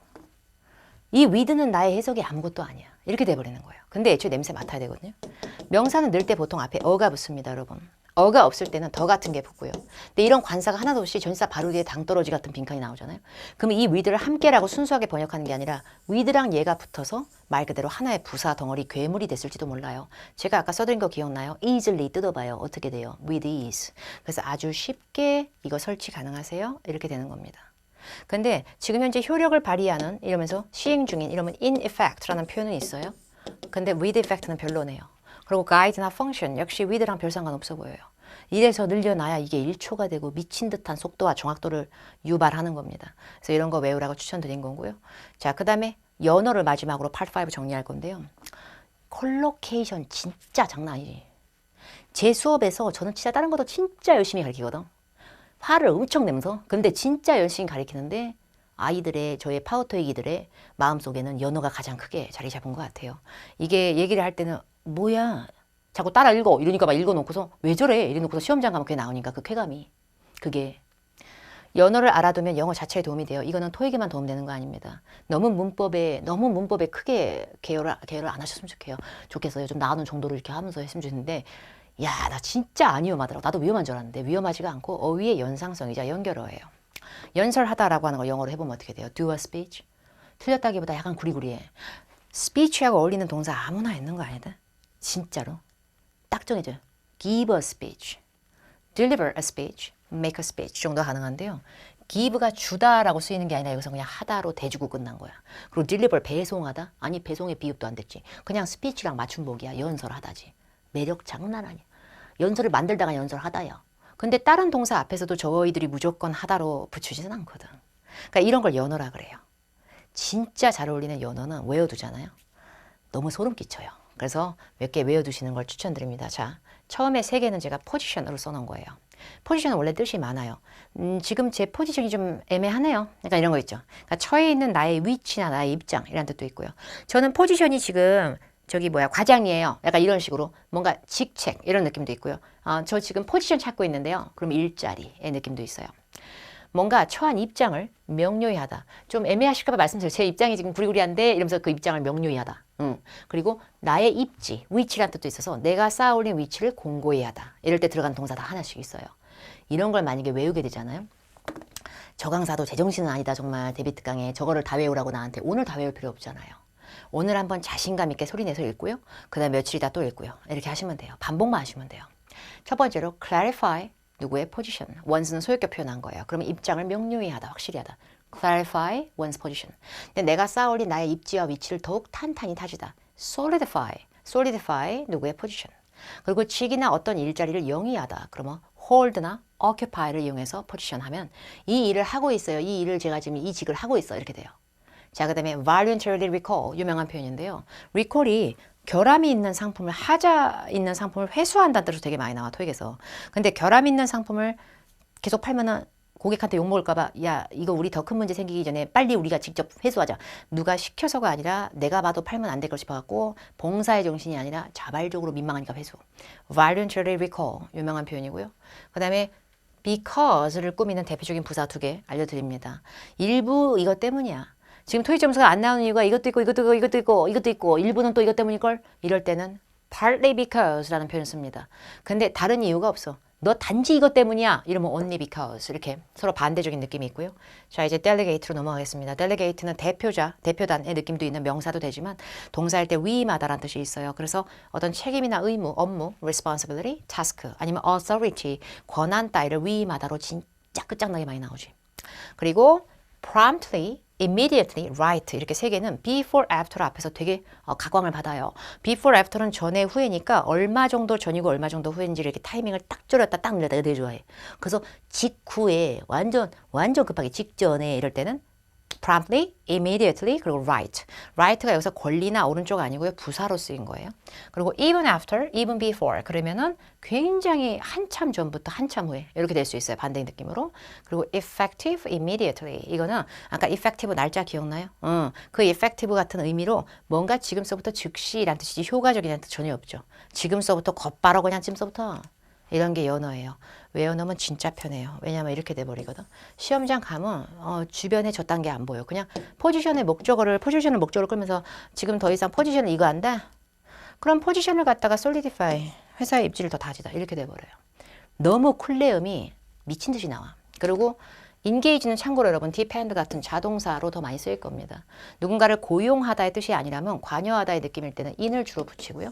이 with는 나의 해석이 아무것도 아니야. 이렇게 돼버리는 거예요. 근데 애초에 냄새 맡아야 되거든요. 명사는 넣을 때 보통 앞에 어가 붙습니다, 여러분. 어가 없을 때는 더 같은 게 붙고요. 근데 이런 관사가 하나도 없이 전치사 바로 뒤에 당떨어지 같은 빈칸이 나오잖아요. 그러면 이 with를 함께라고 순수하게 번역하는 게 아니라 with랑 얘가 붙어서 말 그대로 하나의 부사 덩어리 괴물이 됐을지도 몰라요. 제가 아까 써드린 거 기억나요? easily 뜯어봐요. 어떻게 돼요? with ease. 그래서 아주 쉽게 이거 설치 가능하세요? 이렇게 되는 겁니다. 근데 지금 현재 효력을 발휘하는 이러면서 시행 중인 이러면 in effect라는 표현은 있어요. 근데 with effect는 별로네요. 그리고 guide나 function 역시 with랑 별 상관없어 보여요. 이래서 늘려놔야 이게 1초가 되고 미친 듯한 속도와 정확도를 유발하는 겁니다. 그래서 이런 거 외우라고 추천드린 거고요. 자, 그 다음에 연어를 마지막으로 part 5 정리할 건데요. 콜로케이션 진짜 장난 아니지. 제 수업에서 저는 진짜 다른 것도 진짜 열심히 가르치거든. 화를 엄청 내면서 근데 진짜 열심히 가르치는데 아이들의 저의 파워토이기들의 마음속에는 연어가 가장 크게 자리 잡은 것 같아요. 이게 얘기를 할 때는 뭐야 자꾸 따라 읽어 이러니까 막 읽어놓고서 왜 저래 이래놓고서 시험장 가면 그게 나오니까 그 쾌감이 그게 연어를 알아두면 영어 자체에 도움이 돼요. 이거는 토익에만 도움되는 거 아닙니다. 너무 문법에 크게 개요를 안 하셨으면 좋겠어요. 좀 나오는 정도로 이렇게 하면서 했으면 좋겠는데 야, 나 진짜 안 위험하더라고. 나도 위험한 줄 알았는데 위험하지가 않고 어휘의 연상성이자 연결어예요. 연설하다라고 하는 거 영어로 해보면 어떻게 돼요? do a speech. 틀렸다기보다 약간 구리구리해. speech하고 어울리는 동사 아무나 있는 거 아니다. 진짜로. 딱 정해져. give a speech, deliver a speech, make a speech 정도 가능한데요. give가 주다라고 쓰이는 게 아니라 여기서 그냥 하다로 대주고 끝난 거야. 그리고 deliver 배송하다? 아니 배송의 비읍도 안 됐지. 그냥 speech랑 맞춤복이야. 연설하다지. 매력 장난 아니야. 연설을 만들다가 연설하다야. 근데 다른 동사 앞에서도 저희들이 무조건 하다로 붙이지는 않거든. 그러니까 이런 걸 연어라 그래요. 진짜 잘 어울리는 연어는 외워두잖아요. 너무 소름 끼쳐요. 그래서 몇 개 외워두시는 걸 추천드립니다. 자, 처음에 3개는 제가 포지션으로 써놓은 거예요. 포지션은 원래 뜻이 많아요. 지금 제 포지션이 좀 애매하네요. 그러니까 이런 거 있죠. 그러니까 처해 있는 나의 위치나 나의 입장 이런 뜻도 있고요. 저는 포지션이 지금 과장이에요. 약간 이런 식으로 뭔가 직책 이런 느낌도 있고요. 저 지금 포지션 찾고 있는데요. 그럼 일자리의 느낌도 있어요. 뭔가 처한 입장을 명료히 하다. 좀 애매하실까 봐 말씀드려요. 제 입장이 지금 구리구리한데 이러면서 그 입장을 명료히 하다. 그리고 나의 입지, 위치라는 뜻도 있어서 내가 쌓아올린 위치를 공고히 하다. 이럴 때 들어간 동사 다 하나씩 있어요. 이런 걸 만약에 외우게 되잖아요. 저 강사도 제정신은 아니다. 정말 데비트 강의 저거를 다 외우라고 나한테 오늘 다 외울 필요 없잖아요. 오늘 한번 자신감 있게 소리내서 읽고요. 그 다음 며칠 있다 또 읽고요. 이렇게 하시면 돼요. 반복만 하시면 돼요. 첫 번째로 clarify 누구의 포지션. one's는 소유격 표현한 거예요. 그러면 입장을 명료히 하다, 확실히 하다. clarify one's position. 근데 내가 쌓아올린 나의 입지와 위치를 더욱 탄탄히 다지다. solidify 누구의 포지션. 그리고 직이나 어떤 일자리를 영위하다. 그러면 hold나 occupy를 이용해서 포지션 하면 이 일을 하고 있어요. 이 일을 제가 지금 이 직을 하고 있어. 이렇게 돼요. 자, 그 다음에 voluntarily recall 유명한 표현인데요. recall이 결함이 있는 상품을 하자 있는 상품을 회수한다는 뜻으로 되게 많이 나와 토익에서. 근데 결함 있는 상품을 계속 팔면은 고객한테 욕먹을까봐 야 이거 우리 더 큰 문제 생기기 전에 빨리 우리가 직접 회수하자. 누가 시켜서가 아니라 내가 봐도 팔면 안 될 걸 싶어갖고 봉사의 정신이 아니라 자발적으로 민망하니까 회수. voluntarily recall 유명한 표현이고요. 그 다음에 because를 꾸미는 대표적인 부사 두 개 알려드립니다. 일부 이것 때문이야. 지금 토익 점수가 안 나오는 이유가 이것도 있고 이것도 있고 이것도 있고 이것도 있고 일부는 또 이것 때문일걸? 이럴 때는 partly because라는 표현을 씁니다. 근데 다른 이유가 없어. 너 단지 이것 때문이야. 이러면 only because 이렇게 서로 반대적인 느낌이 있고요. 자, 이제 delegate로 넘어가겠습니다. delegate는 대표자, 대표단의 느낌도 있는 명사도 되지만 동사할 때 위임하다라는 뜻이 있어요. 그래서 어떤 책임이나 의무, 업무, responsibility, task 아니면 authority, 권한 따위를 위임하다로 진짜 끝장나게 많이 나오지. 그리고 promptly, immediately, right 이렇게 세 개는 before, after 앞에서 되게 각광을 받아요. before, after는 전에 후에니까 얼마 정도 전이고 얼마 정도 후인지를 이렇게 타이밍을 딱 줄였다 딱 늘렸다 되게 좋아해. 그래서 직후에 완전 급하게 직전에 이럴 때는 promptly, immediately, 그리고 right. right가 여기서 권리나 오른쪽 아니고요. 부사로 쓰인 거예요. 그리고 even after, even before. 그러면은 굉장히 한참 전부터 한참 후에 이렇게 될 수 있어요. 반대의 느낌으로. 그리고 effective, immediately. 이거는 아까 effective 날짜 기억나요? 그 effective 같은 의미로 뭔가 지금서부터 즉시란 뜻이지 효과적이라는 뜻 전혀 없죠. 지금서부터 곧바로 그냥 지금서부터. 이런 게 연어예요. 외워놓으면 진짜 편해요. 왜냐하면 이렇게 돼버리거든. 시험장 가면 주변에 저딴 게 안 보여. 그냥 포지션을 목적어로 끌면서 지금 더 이상 포지션을 이거 한다? 그럼 포지션을 갖다가 solidify, 회사의 입지를 더 다지다. 이렇게 돼버려요. 너무 쿨레음이 미친 듯이 나와. 그리고 engage는 참고로 여러분 depend 같은 자동사로 더 많이 쓰일 겁니다. 누군가를 고용하다의 뜻이 아니라면 관여하다의 느낌일 때는 in을 주로 붙이고요.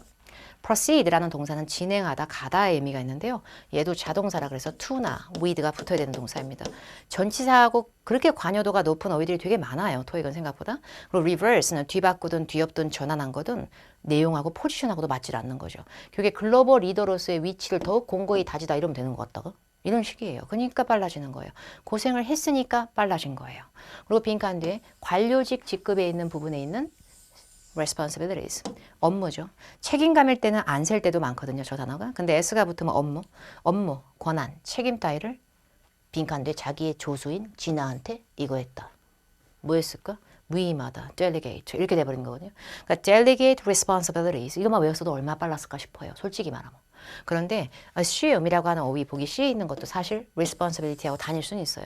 proceed라는 동사는 진행하다, 가다의 의미가 있는데요. 얘도 자동사라 그래서 to나 with가 붙어야 되는 동사입니다. 전치사하고 그렇게 관여도가 높은 어휘들이 되게 많아요. 토익은 생각보다. 그리고 reverse는 뒤바꾸든 뒤엎든 전환한 거든 내용하고 포지션하고도 맞질 않는 거죠. 그게 글로벌 리더로서의 위치를 더욱 공고히 다지다 이러면 되는 것 같다고? 이런 식이에요. 그러니까 빨라지는 거예요. 고생을 했으니까 빨라진 거예요. 그리고 빈칸 뒤에 관료직 직급에 있는 부분에 있는 responsibilities, 업무죠. 책임감일 때는 안 셀 때도 많거든요. 저 단어가. 근데 S가 붙으면 업무, 권한, 책임 따위를 빈칸 뒤에 자기의 조수인 진아한테 이거 했다. 뭐 했을까? 위임하다, delegate 이렇게 돼버린 거거든요. 그러니까 delegate responsibilities 이것만 외웠어도 얼마나 빨랐을까 싶어요. 솔직히 말하면. 그런데 assume이라고 하는 어휘 보기 C에 있는 것도 사실 responsibility하고 다닐 수는 있어요.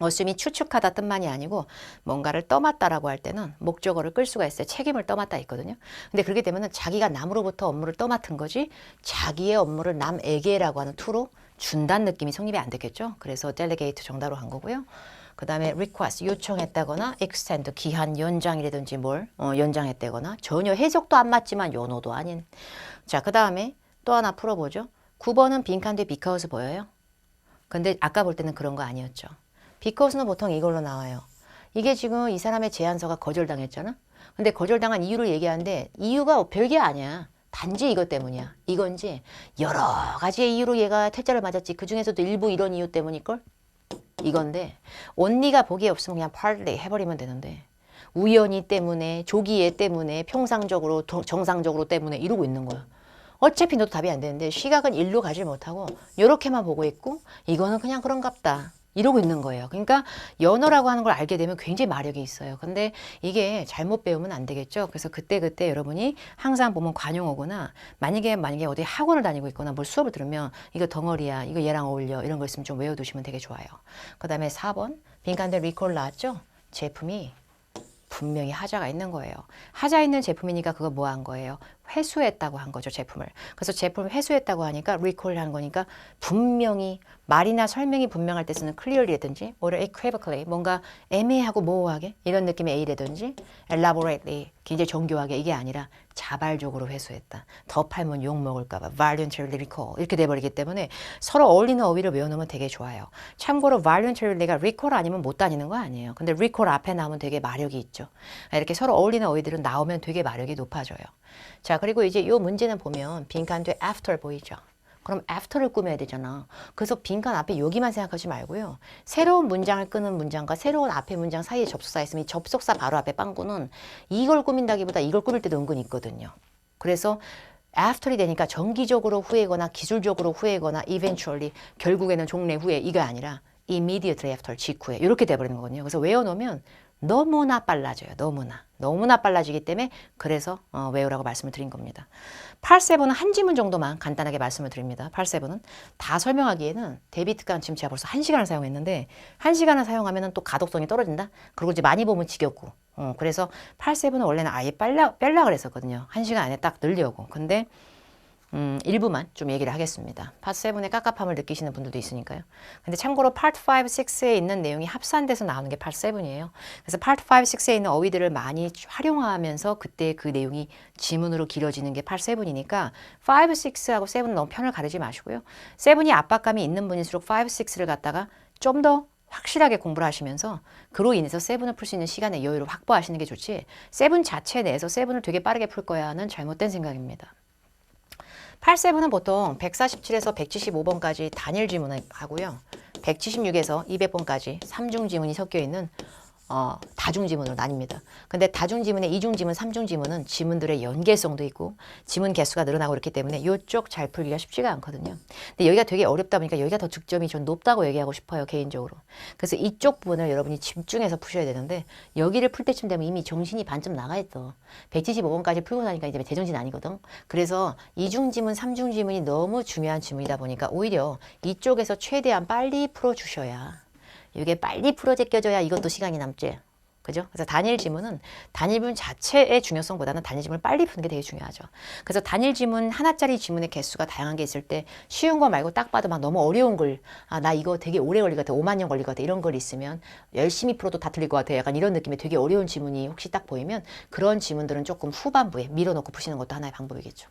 assume이 추측하다 뜻만이 아니고 뭔가를 떠맡다라고 할 때는 목적어를 끌 수가 있어요. 책임을 떠맡다 있거든요. 근데 그렇게 되면은 자기가 남으로부터 업무를 떠맡은 거지 자기의 업무를 남에게라고 하는 투로 준다는 느낌이 성립이 안 되겠죠. 그래서 delegate 정답으로 한 거고요. 그 다음에 request 요청했다거나 extend 기한 연장이라든지 뭘 연장했다거나 전혀 해석도 안 맞지만 연호도 아닌. 자, 그 다음에 또 하나 풀어보죠. 9번은 빈칸 뒤에 because 보여요? 근데 아까 볼 때는 그런 거 아니었죠. because는 보통 이걸로 나와요. 이게 지금 이 사람의 제안서가 거절당했잖아? 근데 거절당한 이유를 얘기하는데 이유가 별게 아니야. 단지 이것 때문이야. 이건지 여러 가지의 이유로 얘가 퇴짜를 맞았지. 그 중에서도 일부 이런 이유 때문일걸? 이건데 only가 보기에 없으면 그냥 partly 해버리면 되는데 우연히 때문에 조기에 때문에 평상적으로 정상적으로 때문에 이러고 있는 거야. 어차피 너도 답이 안 되는데 시각은 일로 가지 못하고 이렇게만 보고 있고 이거는 그냥 그런갑다. 이러고 있는 거예요. 그러니까 연어라고 하는 걸 알게 되면 굉장히 마력이 있어요. 근데 이게 잘못 배우면 안 되겠죠. 그래서 그때 여러분이 항상 보면 관용어구나 만약에 어디 학원을 다니고 있거나 뭘 수업을 들으면 이거 덩어리야. 이거 얘랑 어울려. 이런 거 있으면 좀 외워두시면 되게 좋아요. 그 다음에 4번 빈칸대 리콜 나왔죠? 제품이 분명히 하자가 있는 거예요. 하자 있는 제품이니까 그거 뭐 한 거예요? 회수했다고 한 거죠, 제품을. 그래서 제품을 회수했다고 하니까 recall 한 거니까 분명히 말이나 설명이 분명할 때 쓰는 clearly라든지 오히려 equivocally 뭔가 애매하고 모호하게 이런 느낌의 A라든지 elaborately 굉장히 정교하게 이게 아니라 자발적으로 회수했다. 더 팔면 욕 먹을까 봐 voluntarily recall 이렇게 돼버리기 때문에 서로 어울리는 어휘를 외워놓으면 되게 좋아요. 참고로 voluntary가 recall 아니면 못 다니는 거 아니에요. 근데 recall 앞에 나오면 되게 마력이 있죠. 이렇게 서로 어울리는 어휘들은 나오면 되게 마력이 높아져요. 자, 그리고 이제 이 문제는 보면 빈칸 뒤에 after 보이죠? 그럼 after를 꾸며야 되잖아. 그래서 빈칸 앞에 여기만 생각하지 말고요. 새로운 문장을 끄는 문장과 새로운 앞에 문장 사이에 접속사 있으면 이 접속사 바로 앞에 빵꾸는 이걸 꾸민다기보다 이걸 꾸밀 때도 은근히 있거든요. 그래서 after이 되니까 정기적으로 후회거나 기술적으로 후회거나 eventually 결국에는 종래 후에 이게 아니라 immediately after 직후에 이렇게 돼버리는 거거든요. 그래서 외워놓으면 너무나 빨라져요. 너무나 빨라지기 때문에 그래서 외우라고 말씀을 드린 겁니다. 8세븐은 한 지문 정도만 간단하게 말씀을 드립니다. 8세븐은 다 설명하기에는 데이비드 강 지금 제가 벌써 1시간을 사용했는데 1시간을 사용하면 또 가독성이 떨어진다. 그리고 이제 많이 보면 지겹고 그래서 8세븐은 원래는 아예 뺄라 그랬었거든요. 1시간 안에 딱 늘려고. 근데 일부만 좀 얘기를 하겠습니다. 파트 7의 깝깝함을 느끼시는 분들도 있으니까요. 근데 참고로 파트 5, 6에 있는 내용이 합산돼서 나오는 게 파트 7이에요. 그래서 파트 5, 6에 있는 어휘들을 많이 활용하면서 그때 그 내용이 지문으로 길어지는 게 파트 7이니까 5, 6하고 7은 너무 편을 가르지 마시고요. 7이 압박감이 있는 분일수록 5, 6를 갖다가 좀 더 확실하게 공부를 하시면서 그로 인해서 7을 풀 수 있는 시간의 여유를 확보하시는 게 좋지 7 자체 내에서 7을 되게 빠르게 풀 거야 하는 잘못된 생각입니다. 8세븐은 보통 147에서 175번까지 단일 지문을 하고요. 176에서 200번까지 3중 지문이 섞여 있는 다중 지문으로 나뉩니다. 근데 다중 지문의 2중 지문, 3중 지문은 지문들의 연계성도 있고 지문 개수가 늘어나고 그렇기 때문에 이쪽 잘 풀기가 쉽지가 않거든요. 근데 여기가 되게 어렵다 보니까 여기가 더 득점이 좀 높다고 얘기하고 싶어요, 개인적으로. 그래서 이쪽 부분을 여러분이 집중해서 푸셔야 되는데 여기를 풀 때쯤 되면 이미 정신이 반쯤 나가 있어. 175번까지 풀고 나니까 이제 제정신 아니거든. 그래서 2중 지문, 3중 지문이 너무 중요한 지문이다 보니까 오히려 이쪽에서 최대한 빨리 풀어주셔야 이게 빨리 풀어 제껴져야 이것도 시간이 남지. 그죠? 그래서 단일 지문은 단일 지문 자체의 중요성보다는 단일 지문을 빨리 푸는 게 되게 중요하죠. 그래서 단일 지문 하나짜리 지문의 개수가 다양한 게 있을 때 쉬운 거 말고 딱 봐도 막 너무 어려운 글, 나 이거 되게 오래 걸릴 것 같아, 5만 년 걸릴 것 같아, 이런 글 있으면 열심히 풀어도 다 틀릴 것 같아, 약간 이런 느낌의 되게 어려운 지문이 혹시 딱 보이면 그런 지문들은 조금 후반부에 밀어넣고 푸시는 것도 하나의 방법이겠죠.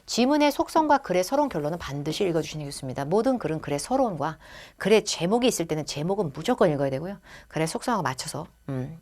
지문의 속성과 글의 서론 결론은 반드시 읽어주시는 게 좋습니다. 모든 글은 글의 서론과 글의 제목이 있을 때는 제목은 무조건 읽어야 되고요. 글의 속성하고 맞춰서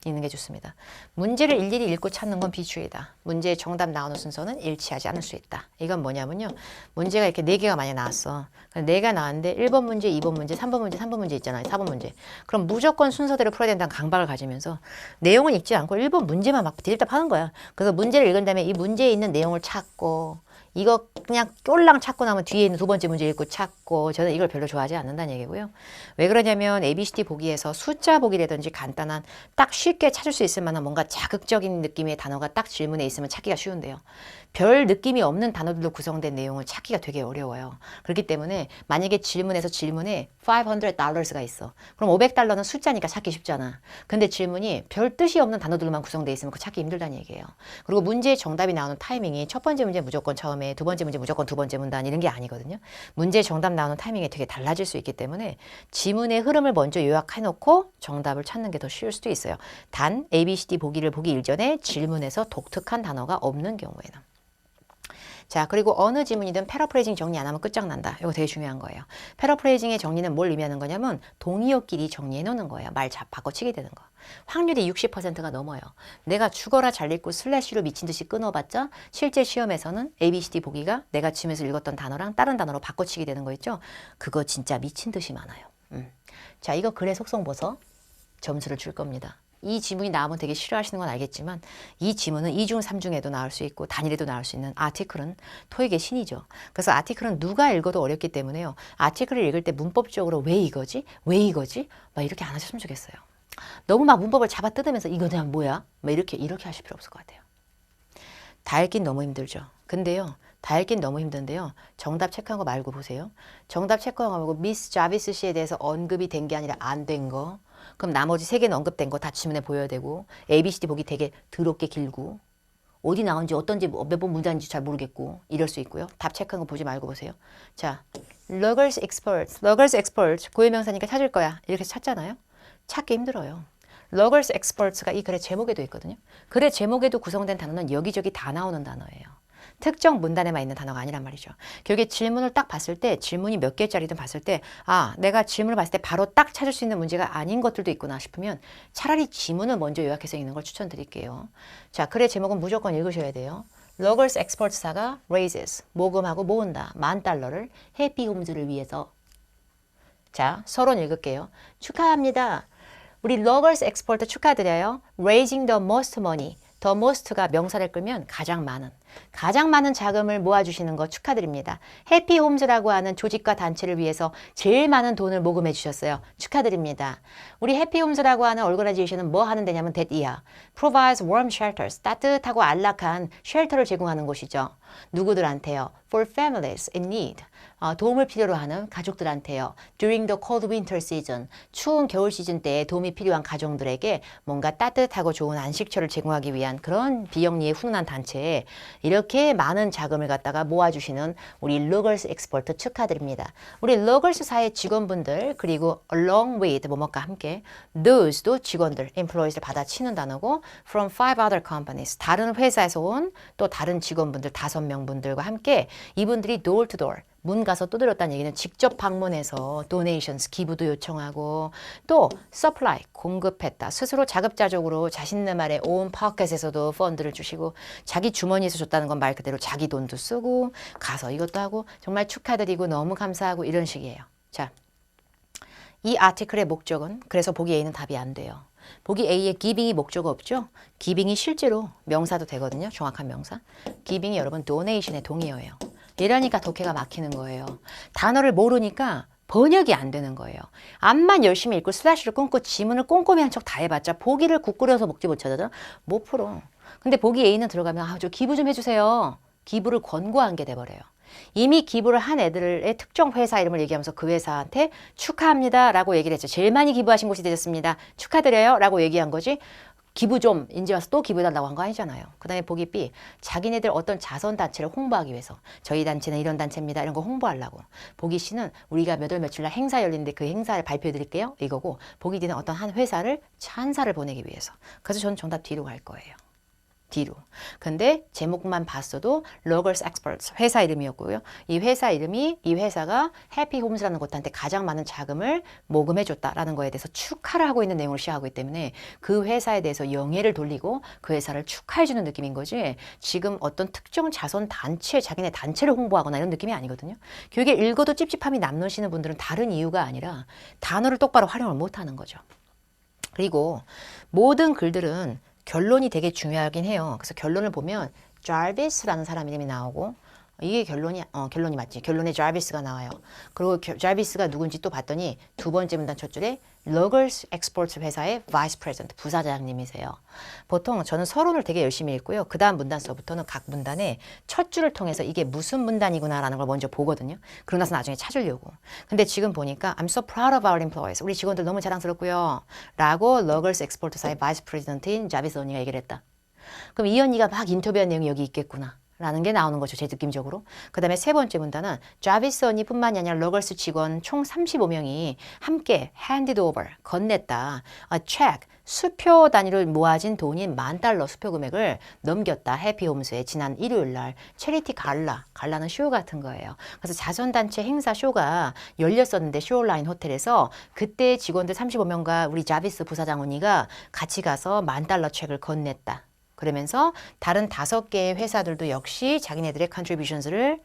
읽는 게 좋습니다. 문제를 일일이 읽고 찾는 건 비추이다. 문제의 정답 나오는 순서는 일치하지 않을 수 있다. 이건 뭐냐면요. 문제가 이렇게 4개가 많이 나왔어. 4개가 나왔는데 1번 문제, 2번 문제, 3번 문제, 3번 문제 있잖아요. 4번 문제. 그럼 무조건 순서대로 풀어야 된다는 강박을 가지면서 내용은 읽지 않고 1번 문제만 막 디립답하는 거야. 그래서 문제를 읽은 다음에 이 문제에 있는 내용을 찾고 이거 그냥 꼴랑 찾고 나면 뒤에 있는 2번째 문제 읽고 찾고 저는 이걸 별로 좋아하지 않는다는 얘기고요. 왜 그러냐면 ABCD 보기에서 숫자 보기라든지 간단한 딱 쉽게 찾을 수 있을 만한 뭔가 자극적인 느낌의 단어가 딱 질문에 있으면 찾기가 쉬운데요. 별 느낌이 없는 단어들로 구성된 내용을 찾기가 되게 어려워요. 그렇기 때문에 만약에 질문에서 질문에 $500가 있어. 그럼 $500는 숫자니까 찾기 쉽잖아. 근데 질문이 별 뜻이 없는 단어들만 구성되어 있으면 그 찾기 힘들다는 얘기예요. 그리고 문제의 정답이 나오는 타이밍이 첫 번째 문제 무조건 처음에, 두 번째 문제 무조건 두 번째 문단 이런 게 아니거든요. 문제의 정답 나오는 타이밍이 되게 달라질 수 있기 때문에 지문의 흐름을 먼저 요약해놓고 정답을 찾는 게 더 쉬울 수도 있어요. 단 ABCD 보기를 보기 일전에 질문에서 독특한 단어가 없는 경우에는. 자, 그리고 어느 지문이든 패러프레이징 정리 안 하면 끝장난다. 이거 되게 중요한 거예요. 패러프레이징의 정리는 뭘 의미하는 거냐면 동의어끼리 정리해 놓는 거예요. 말 바꿔치기 되는 거. 확률이 60%가 넘어요. 내가 죽어라 잘 읽고 슬래시로 미친 듯이 끊어봤자 실제 시험에서는 ABCD 보기가 내가 지문에서 읽었던 단어랑 다른 단어로 바꿔치기 되는 거 있죠. 그거 진짜 미친 듯이 많아요. 자, 이거 글의 속성 보서 점수를 줄 겁니다. 이 지문이 나오면 되게 싫어하시는 건 알겠지만 이 지문은 2중, 3중에도 나올 수 있고 단일에도 나올 수 있는 아티클은 토익의 신이죠. 그래서 아티클은 누가 읽어도 어렵기 때문에요. 아티클을 읽을 때 문법적으로 왜 이거지? 왜 이거지? 막 이렇게 안 하셨으면 좋겠어요. 너무 막 문법을 잡아 뜯으면서 이거 그냥 뭐야? 막 이렇게 하실 필요 없을 것 같아요. 다 읽긴 너무 힘들죠. 근데요. 다 읽긴 너무 힘든데요. 정답 체크한 거 말고 보세요. 정답 체크한 거 말고 미스 자비스 씨에 대해서 언급이 된 게 아니라 안 된 거. 그럼 나머지 3개는 언급된 거 다 지문에 보여야 되고 ABCD 보기 되게 더럽게 길고 어디 나온지 어떤지 몇 번 문장인지 잘 모르겠고 이럴 수 있고요. 답 체크한 거 보지 말고 보세요. 자, Loggers Experts 고유명사니까 찾을 거야. 이렇게 찾잖아요. 찾기 힘들어요. Loggers Experts가 이 글의 제목에도 있거든요. 글의 제목에도 구성된 단어는 여기저기 다 나오는 단어예요. 특정 문단에만 있는 단어가 아니란 말이죠. 결국에 질문을 딱 봤을 때 질문이 몇 개짜리든 봤을 때 내가 질문을 봤을 때 바로 딱 찾을 수 있는 문제가 아닌 것들도 있구나 싶으면 차라리 지문을 먼저 요약해서 읽는 걸 추천드릴게요. 자, 글의 제목은 무조건 읽으셔야 돼요. Loggers Experts사가 raises, 모금하고 모은다. $10,000를 해피홈즈를 위해서. 자, 서론 읽을게요. 축하합니다. 우리 Loggers Expert 축하드려요. Raising the most money. the most가 명사를 끌면 가장 많은 자금을 모아주시는 거 축하드립니다. 해피홈즈라고 하는 조직과 단체를 위해서 제일 많은 돈을 모금해 주셨어요. 축하드립니다. 우리 해피홈즈라고 하는 얼거나이제이션은 뭐 하는 데냐면 that year provides warm shelters, 따뜻하고 안락한 쉘터를 제공하는 곳이죠. 누구들한테요? For families in need. 도움을 필요로 하는 가족들한테요. During the cold winter season. 추운 겨울 시즌 때에 도움이 필요한 가정들에게 뭔가 따뜻하고 좋은 안식처를 제공하기 위한 그런 비영리의 훈훈한 단체에 이렇게 많은 자금을 갖다가 모아주시는 우리 로걸스 엑스퍼트 축하드립니다. 우리 로걸스사의 직원분들 그리고 along with 뭐뭐과 함께 those도 직원들, employees를 받아치는 단어고 from 5 other companies 다른 회사에서 온 또 다른 직원분들 5명분들과 함께 이분들이 door to door 문 가서 두드렸다는 얘기는 직접 방문해서 donations, 기부도 요청하고 또 supply, 공급했다. 스스로 자급자족으로 자신의 말에 own pocket에서도 펀드를 주시고 자기 주머니에서 줬다는 건 말 그대로 자기 돈도 쓰고 가서 이것도 하고 정말 축하드리고 너무 감사하고 이런 식이에요. 자, 이 아티클의 목적은 그래서 보기 A는 답이 안 돼요. 보기 A에 giving이 목적 없죠? giving이 실제로 명사도 되거든요. 정확한 명사. giving이 여러분 donation의 동의어예요. 이러니까 독해가 막히는 거예요. 단어를 모르니까 번역이 안 되는 거예요. 앞만 열심히 읽고 슬래시를 끊고 지문을 꼼꼼히 한 척 다 해봤자 보기를 국 끓여서 먹지 못하잖아. 못 풀어. 근데 보기 A는 들어가면 저 기부 좀 해주세요. 기부를 권고한 게 돼버려요. 이미 기부를 한 애들의 특정 회사 이름을 얘기하면서 그 회사한테 축하합니다 라고 얘기를 했죠. 제일 많이 기부하신 곳이 되셨습니다. 축하드려요 라고 얘기한 거지. 기부 좀 이제 와서 또 기부해달라고 한 거 아니잖아요. 그 다음에 보기 B, 자기네들 어떤 자선단체를 홍보하기 위해서 저희 단체는 이런 단체입니다. 이런 거 홍보하려고. 보기 C는 우리가 몇 월 며칠 날 행사 열리는데 그 행사를 발표해 드릴게요. 이거고 보기 D는 어떤 한 회사를 찬사를 보내기 위해서. 그래서 저는 정답 D로 갈 거예요. D로. 근데 제목만 봤어도 Logos Experts 회사 이름이었고요. 이 회사 이름이 이 회사가 해피홈즈라는 곳한테 가장 많은 자금을 모금해 줬다라는 거에 대해서 축하를 하고 있는 내용을 시작하고 있기 때문에 그 회사에 대해서 영예를 돌리고 그 회사를 축하해 주는 느낌인 거지 지금 어떤 특정 자선 단체 자기네 단체를 홍보하거나 이런 느낌이 아니거든요. 교육에 읽어도 찝찝함이 남으시는 분들은 다른 이유가 아니라 단어를 똑바로 활용을 못 하는 거죠. 그리고 모든 글들은 결론이 되게 중요하긴 해요. 그래서 결론을 보면 자비스라는 사람 이름이 나오고 이게 결론이 맞지. 결론에 자비스가 나와요. 그리고 자비스가 누군지 또 봤더니 두 번째 문단 첫 줄에 Logos Exports 회사의 Vice President 부사장님이세요. 보통 저는 서론을 되게 열심히 읽고요. 그 다음 문단서부터는 각 문단의 첫 줄을 통해서 이게 무슨 문단이구나라는 걸 먼저 보거든요. 그러고 나서 나중에 찾으려고. 근데 지금 보니까 I'm so proud of our employees. 우리 직원들 너무 자랑스럽고요. 라고 Logos Exports사의 Vice President인 자비스 언니가 얘기를 했다. 그럼 이 언니가 막 인터뷰한 내용이 여기 있겠구나. 라는 게 나오는 거죠. 제 느낌적으로. 그 다음에 세 번째 문단은 자비스 언니뿐만이 아니라 러걸스 직원 총 35명이 함께 handed over, 건넸다. a check, 수표 단위로 모아진 돈이 $10,000 수표 금액을 넘겼다. 해피홈스에 지난 일요일 날 체리티 갈라는 쇼 같은 거예요. 그래서 자선단체 행사 쇼가 열렸었는데 쇼라인 호텔에서 그때 직원들 35명과 우리 자비스 부사장 언니가 같이 가서 $10,000 책을 건넸다. 그러면서 다른 5개의 회사들도 역시 자기네들의 contributions를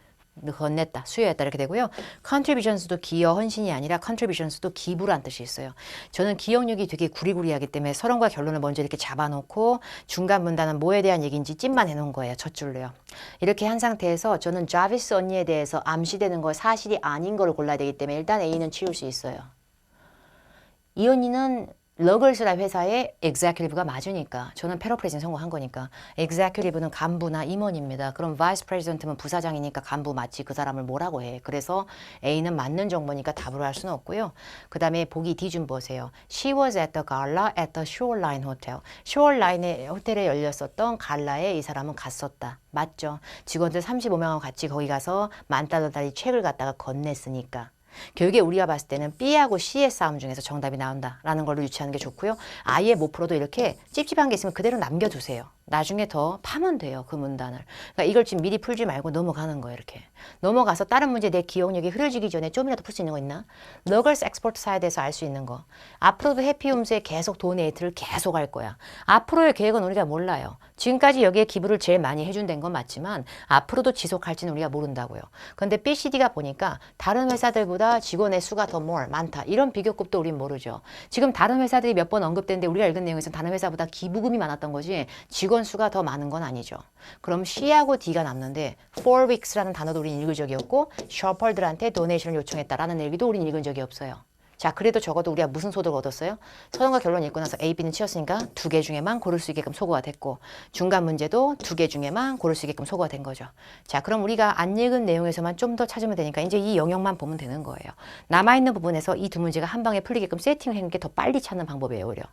건넸다, 수여했다 이렇게 되고요. contributions도 기여 헌신이 아니라 contributions도 기부란 뜻이 있어요. 저는 기억력이 되게 구리구리하기 때문에 서론과 결론을 먼저 이렇게 잡아놓고 중간 문단은 뭐에 대한 얘기인지 찜만 해놓은 거예요. 첫 줄로요. 이렇게 한 상태에서 저는 자비스 언니에 대해서 암시되는 거 사실이 아닌 거를 골라야 되기 때문에 일단 A는 치울 수 있어요. 이 언니는 러걸스라 회사의 executive가 맞으니까 저는 패러프레이징 성공한 거니까 executive는 간부나 임원입니다. 그럼 vice president는 부사장이니까 간부 맞지 그 사람을 뭐라고 해. 그래서 A는 맞는 정보니까 답으로 할 수는 없고요. 그 다음에 보기 D 좀 보세요. She was at the gala at the Shoreline Hotel. Shoreline의 호텔에 열렸었던 갈라에 이 사람은 갔었다. 맞죠? 직원들 35명하고 같이 거기 가서 $10,000짜리 책을 갖다가 건넸으니까. 결국에 우리가 봤을 때는 B하고 C의 싸움 중에서 정답이 나온다라는 걸로 유추하는 게 좋고요. 아예 못 풀어도 이렇게 찝찝한 게 있으면 그대로 남겨두세요. 나중에 더 파면 돼요. 그 문단을. 그러니까 이걸 지금 미리 풀지 말고 넘어가는 거예요. 이렇게. 넘어가서 다른 문제 내 기억력이 흐려지기 전에 좀이라도 풀 수 있는 거 있나? 러걸스 엑스포트사에 대해서 알 수 있는 거. 앞으로도 해피홈스에 계속 도네이트를 계속 할 거야. 앞으로의 계획은 우리가 몰라요. 지금까지 여기에 기부를 제일 많이 해준 건 맞지만 앞으로도 지속할지는 우리가 모른다고요. 그런데 BCD가 보니까 다른 회사들보다 직원의 수가 더 많다. 이런 비교급도 우린 모르죠. 지금 다른 회사들이 몇 번 언급됐는데 우리가 읽은 내용에서는 다른 회사보다 기부금이 많았던 거지 직원 직원 수가 더 많은 건 아니죠. 그럼 C하고 D가 남는데 for weeks라는 단어도 우린 읽은 적이 없고 셔퍼들한테 도네이션을 요청했다라는 얘기도 우린 읽은 적이 없어요. 자, 그래도 적어도 우리가 무슨 소득을 얻었어요? 서론과 결론 읽고 나서 A, B는 치였으니까 2개 중에만 고를 수 있게끔 소거가 됐고 중간 문제도 2개 중에만 고를 수 있게끔 소거가 된 거죠. 자, 그럼 우리가 안 읽은 내용에서만 좀 더 찾으면 되니까 이제 이 영역만 보면 되는 거예요. 남아있는 부분에서 이 두 문제가 한 방에 풀리게끔 세팅을 해놓은 게 더 빨리 찾는 방법이에요, 오히려.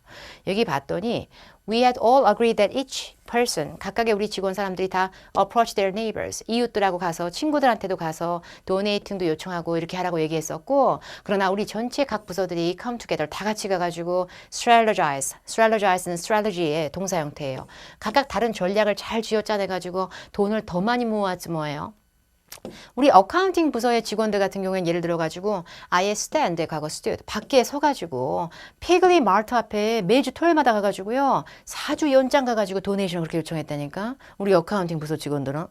여기 봤더니 We had all agreed that each person, 각각의 우리 직원 사람들이 다 approach their neighbors, 이웃들하고 가서 친구들한테도 가서 donating도 요청하고 이렇게 하라고 얘기했었고 그러나 우리 전체 각 부서들이 come together 다 같이 가가지고 strategize는 strategy의 동사 형태예요. 각각 다른 전략을 잘 쥐어짜내가지고 돈을 더 많이 모아지 뭐예요. 우리 어카운팅 부서의 직원들 같은 경우에는 예를 들어가지고 아예 stand, 과거 stood, 밖에 서가지고 피글리 마트 앞에 매주 토요일마다 가가지고요 4주 연장 가가지고 도네이션을 그렇게 요청했다니까 우리 어카운팅 부서 직원들은.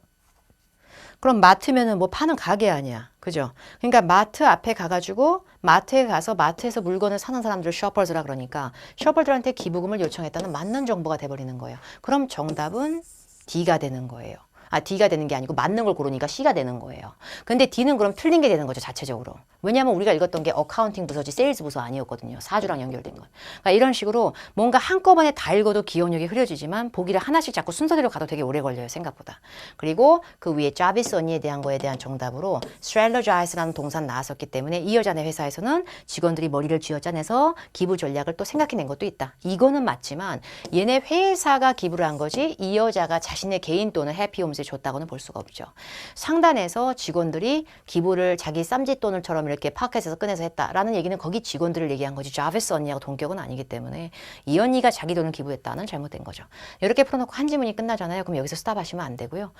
그럼 마트면은 뭐 파는 가게 아니야. 그죠? 그러니까 마트 앞에 가가지고 마트에 가서 마트에서 물건을 사는 사람들을 셔퍼즈라 그러니까 셔퍼들한테 기부금을 요청했다는 맞는 정보가 돼버리는 거예요. 그럼 정답은 D가 되는 거예요. D가 되는 게 아니고 맞는 걸 고르니까 C가 되는 거예요. 근데 D는 그럼 틀린 게 되는 거죠, 자체적으로. 왜냐하면 우리가 읽었던 게 어카운팅 부서지 세일즈 부서 아니었거든요. 사주랑 연결된 건. 그러니까 이런 식으로 뭔가 한꺼번에 다 읽어도 기억력이 흐려지지만 보기를 하나씩 자꾸 순서대로 가도 되게 오래 걸려요, 생각보다. 그리고 그 위에 자비스 언니에 대한 거에 대한 정답으로 strategize라는 동사는 나왔었기 때문에 이 여자네 회사에서는 직원들이 머리를 쥐어짜내서 기부 전략을 또 생각해낸 것도 있다. 이거는 맞지만 얘네 회사가 기부를 한 거지 이 여자가 자신의 개인 돈을 해피홈스에 줬다고는 볼 수가 없죠. 상단에서 직원들이 기부를 자기 쌈짓돈을처럼 이렇게 파켓에서 꺼내서 했다라는 얘기는 거기 직원들을 얘기한 거지 자베스 언니하고 동격은 아니기 때문에 이 언니가 자기 돈을 기부했다는 잘못된 거죠. 이렇게 풀어놓고 한 지문이 끝나잖아요. 그럼 여기서 스탑하시면 안 되고요.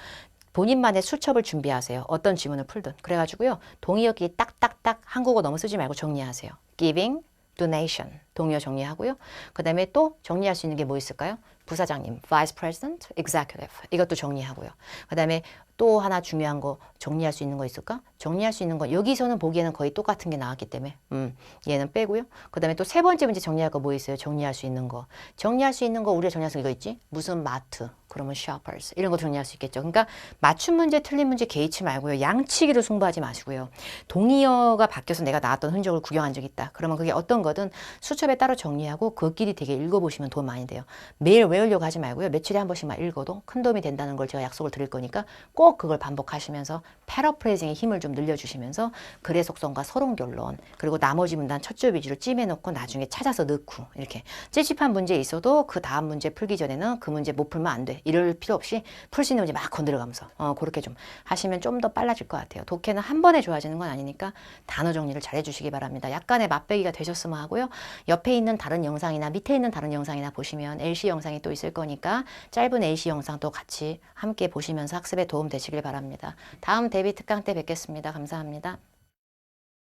본인만의 수첩을 준비하세요. 어떤 지문을 풀든. 그래가지고요. 동의어기 딱딱딱 한국어 너무 쓰지 말고 정리하세요. giving, donation 동의어 정리하고요. 그 다음에 또 정리할 수 있는 게 뭐 있을까요? 부사장님, vice president, executive 이것도 정리하고요. 그 다음에 또 하나 중요한 거 정리할 수 있는 거 있을까? 정리할 수 있는 거 여기서는 보기에는 거의 똑같은 게 나왔기 때문에 얘는 빼고요. 그 다음에 또 세 번째 문제 정리할 거 뭐 있어요? 정리할 수 있는 거. 정리할 수 있는 거 우리가 정리할 수 있는 거 있지? 무슨 마트, 그러면 shoppers 이런 거 정리할 수 있겠죠. 그러니까 맞춤 문제, 틀린 문제 개의치 말고요. 양치기로 승부하지 마시고요. 동의어가 바뀌어서 내가 나왔던 흔적을 구경한 적이 있다. 그러면 그게 어떤 거든 수첩에 따로 정리하고 그끼리 되게 읽어보시면 도움 많이 돼요. 매일 외우려고 하지 말고요. 며칠에 한 번씩만 읽어도 큰 도움이 된다는 걸 제가 약속을 드릴 거니까 꼭 그걸 반복하시면서 패러프레이징의 힘을 좀 늘려주시면서 글의 속성과 서론 결론 그리고 나머지 문단 첫 줄 위주로 찜해놓고 나중에 찾아서 넣고 이렇게 찝찝한 문제 있어도 그 다음 문제 풀기 전에는 그 문제 못 풀면 안 돼. 이럴 필요 없이 풀 수 있는 문제 막 건드려가면서 그렇게 좀 하시면 좀 더 빨라질 것 같아요. 독해는 한 번에 좋아지는 건 아니니까 단어 정리를 잘 해주시기 바랍니다. 약간의 맛배기가 되셨으면 하고요. 옆에 있는 다른 영상이나 밑에 있는 다른 영상이나 보시면 LC 영상이 또 있을 거니까 짧은 LC 영상도 같이 함께 보시면서 학습에 도움 되시길 바랍니다. 다음 데뷔 특강 때 뵙겠습니다. 감사합니다.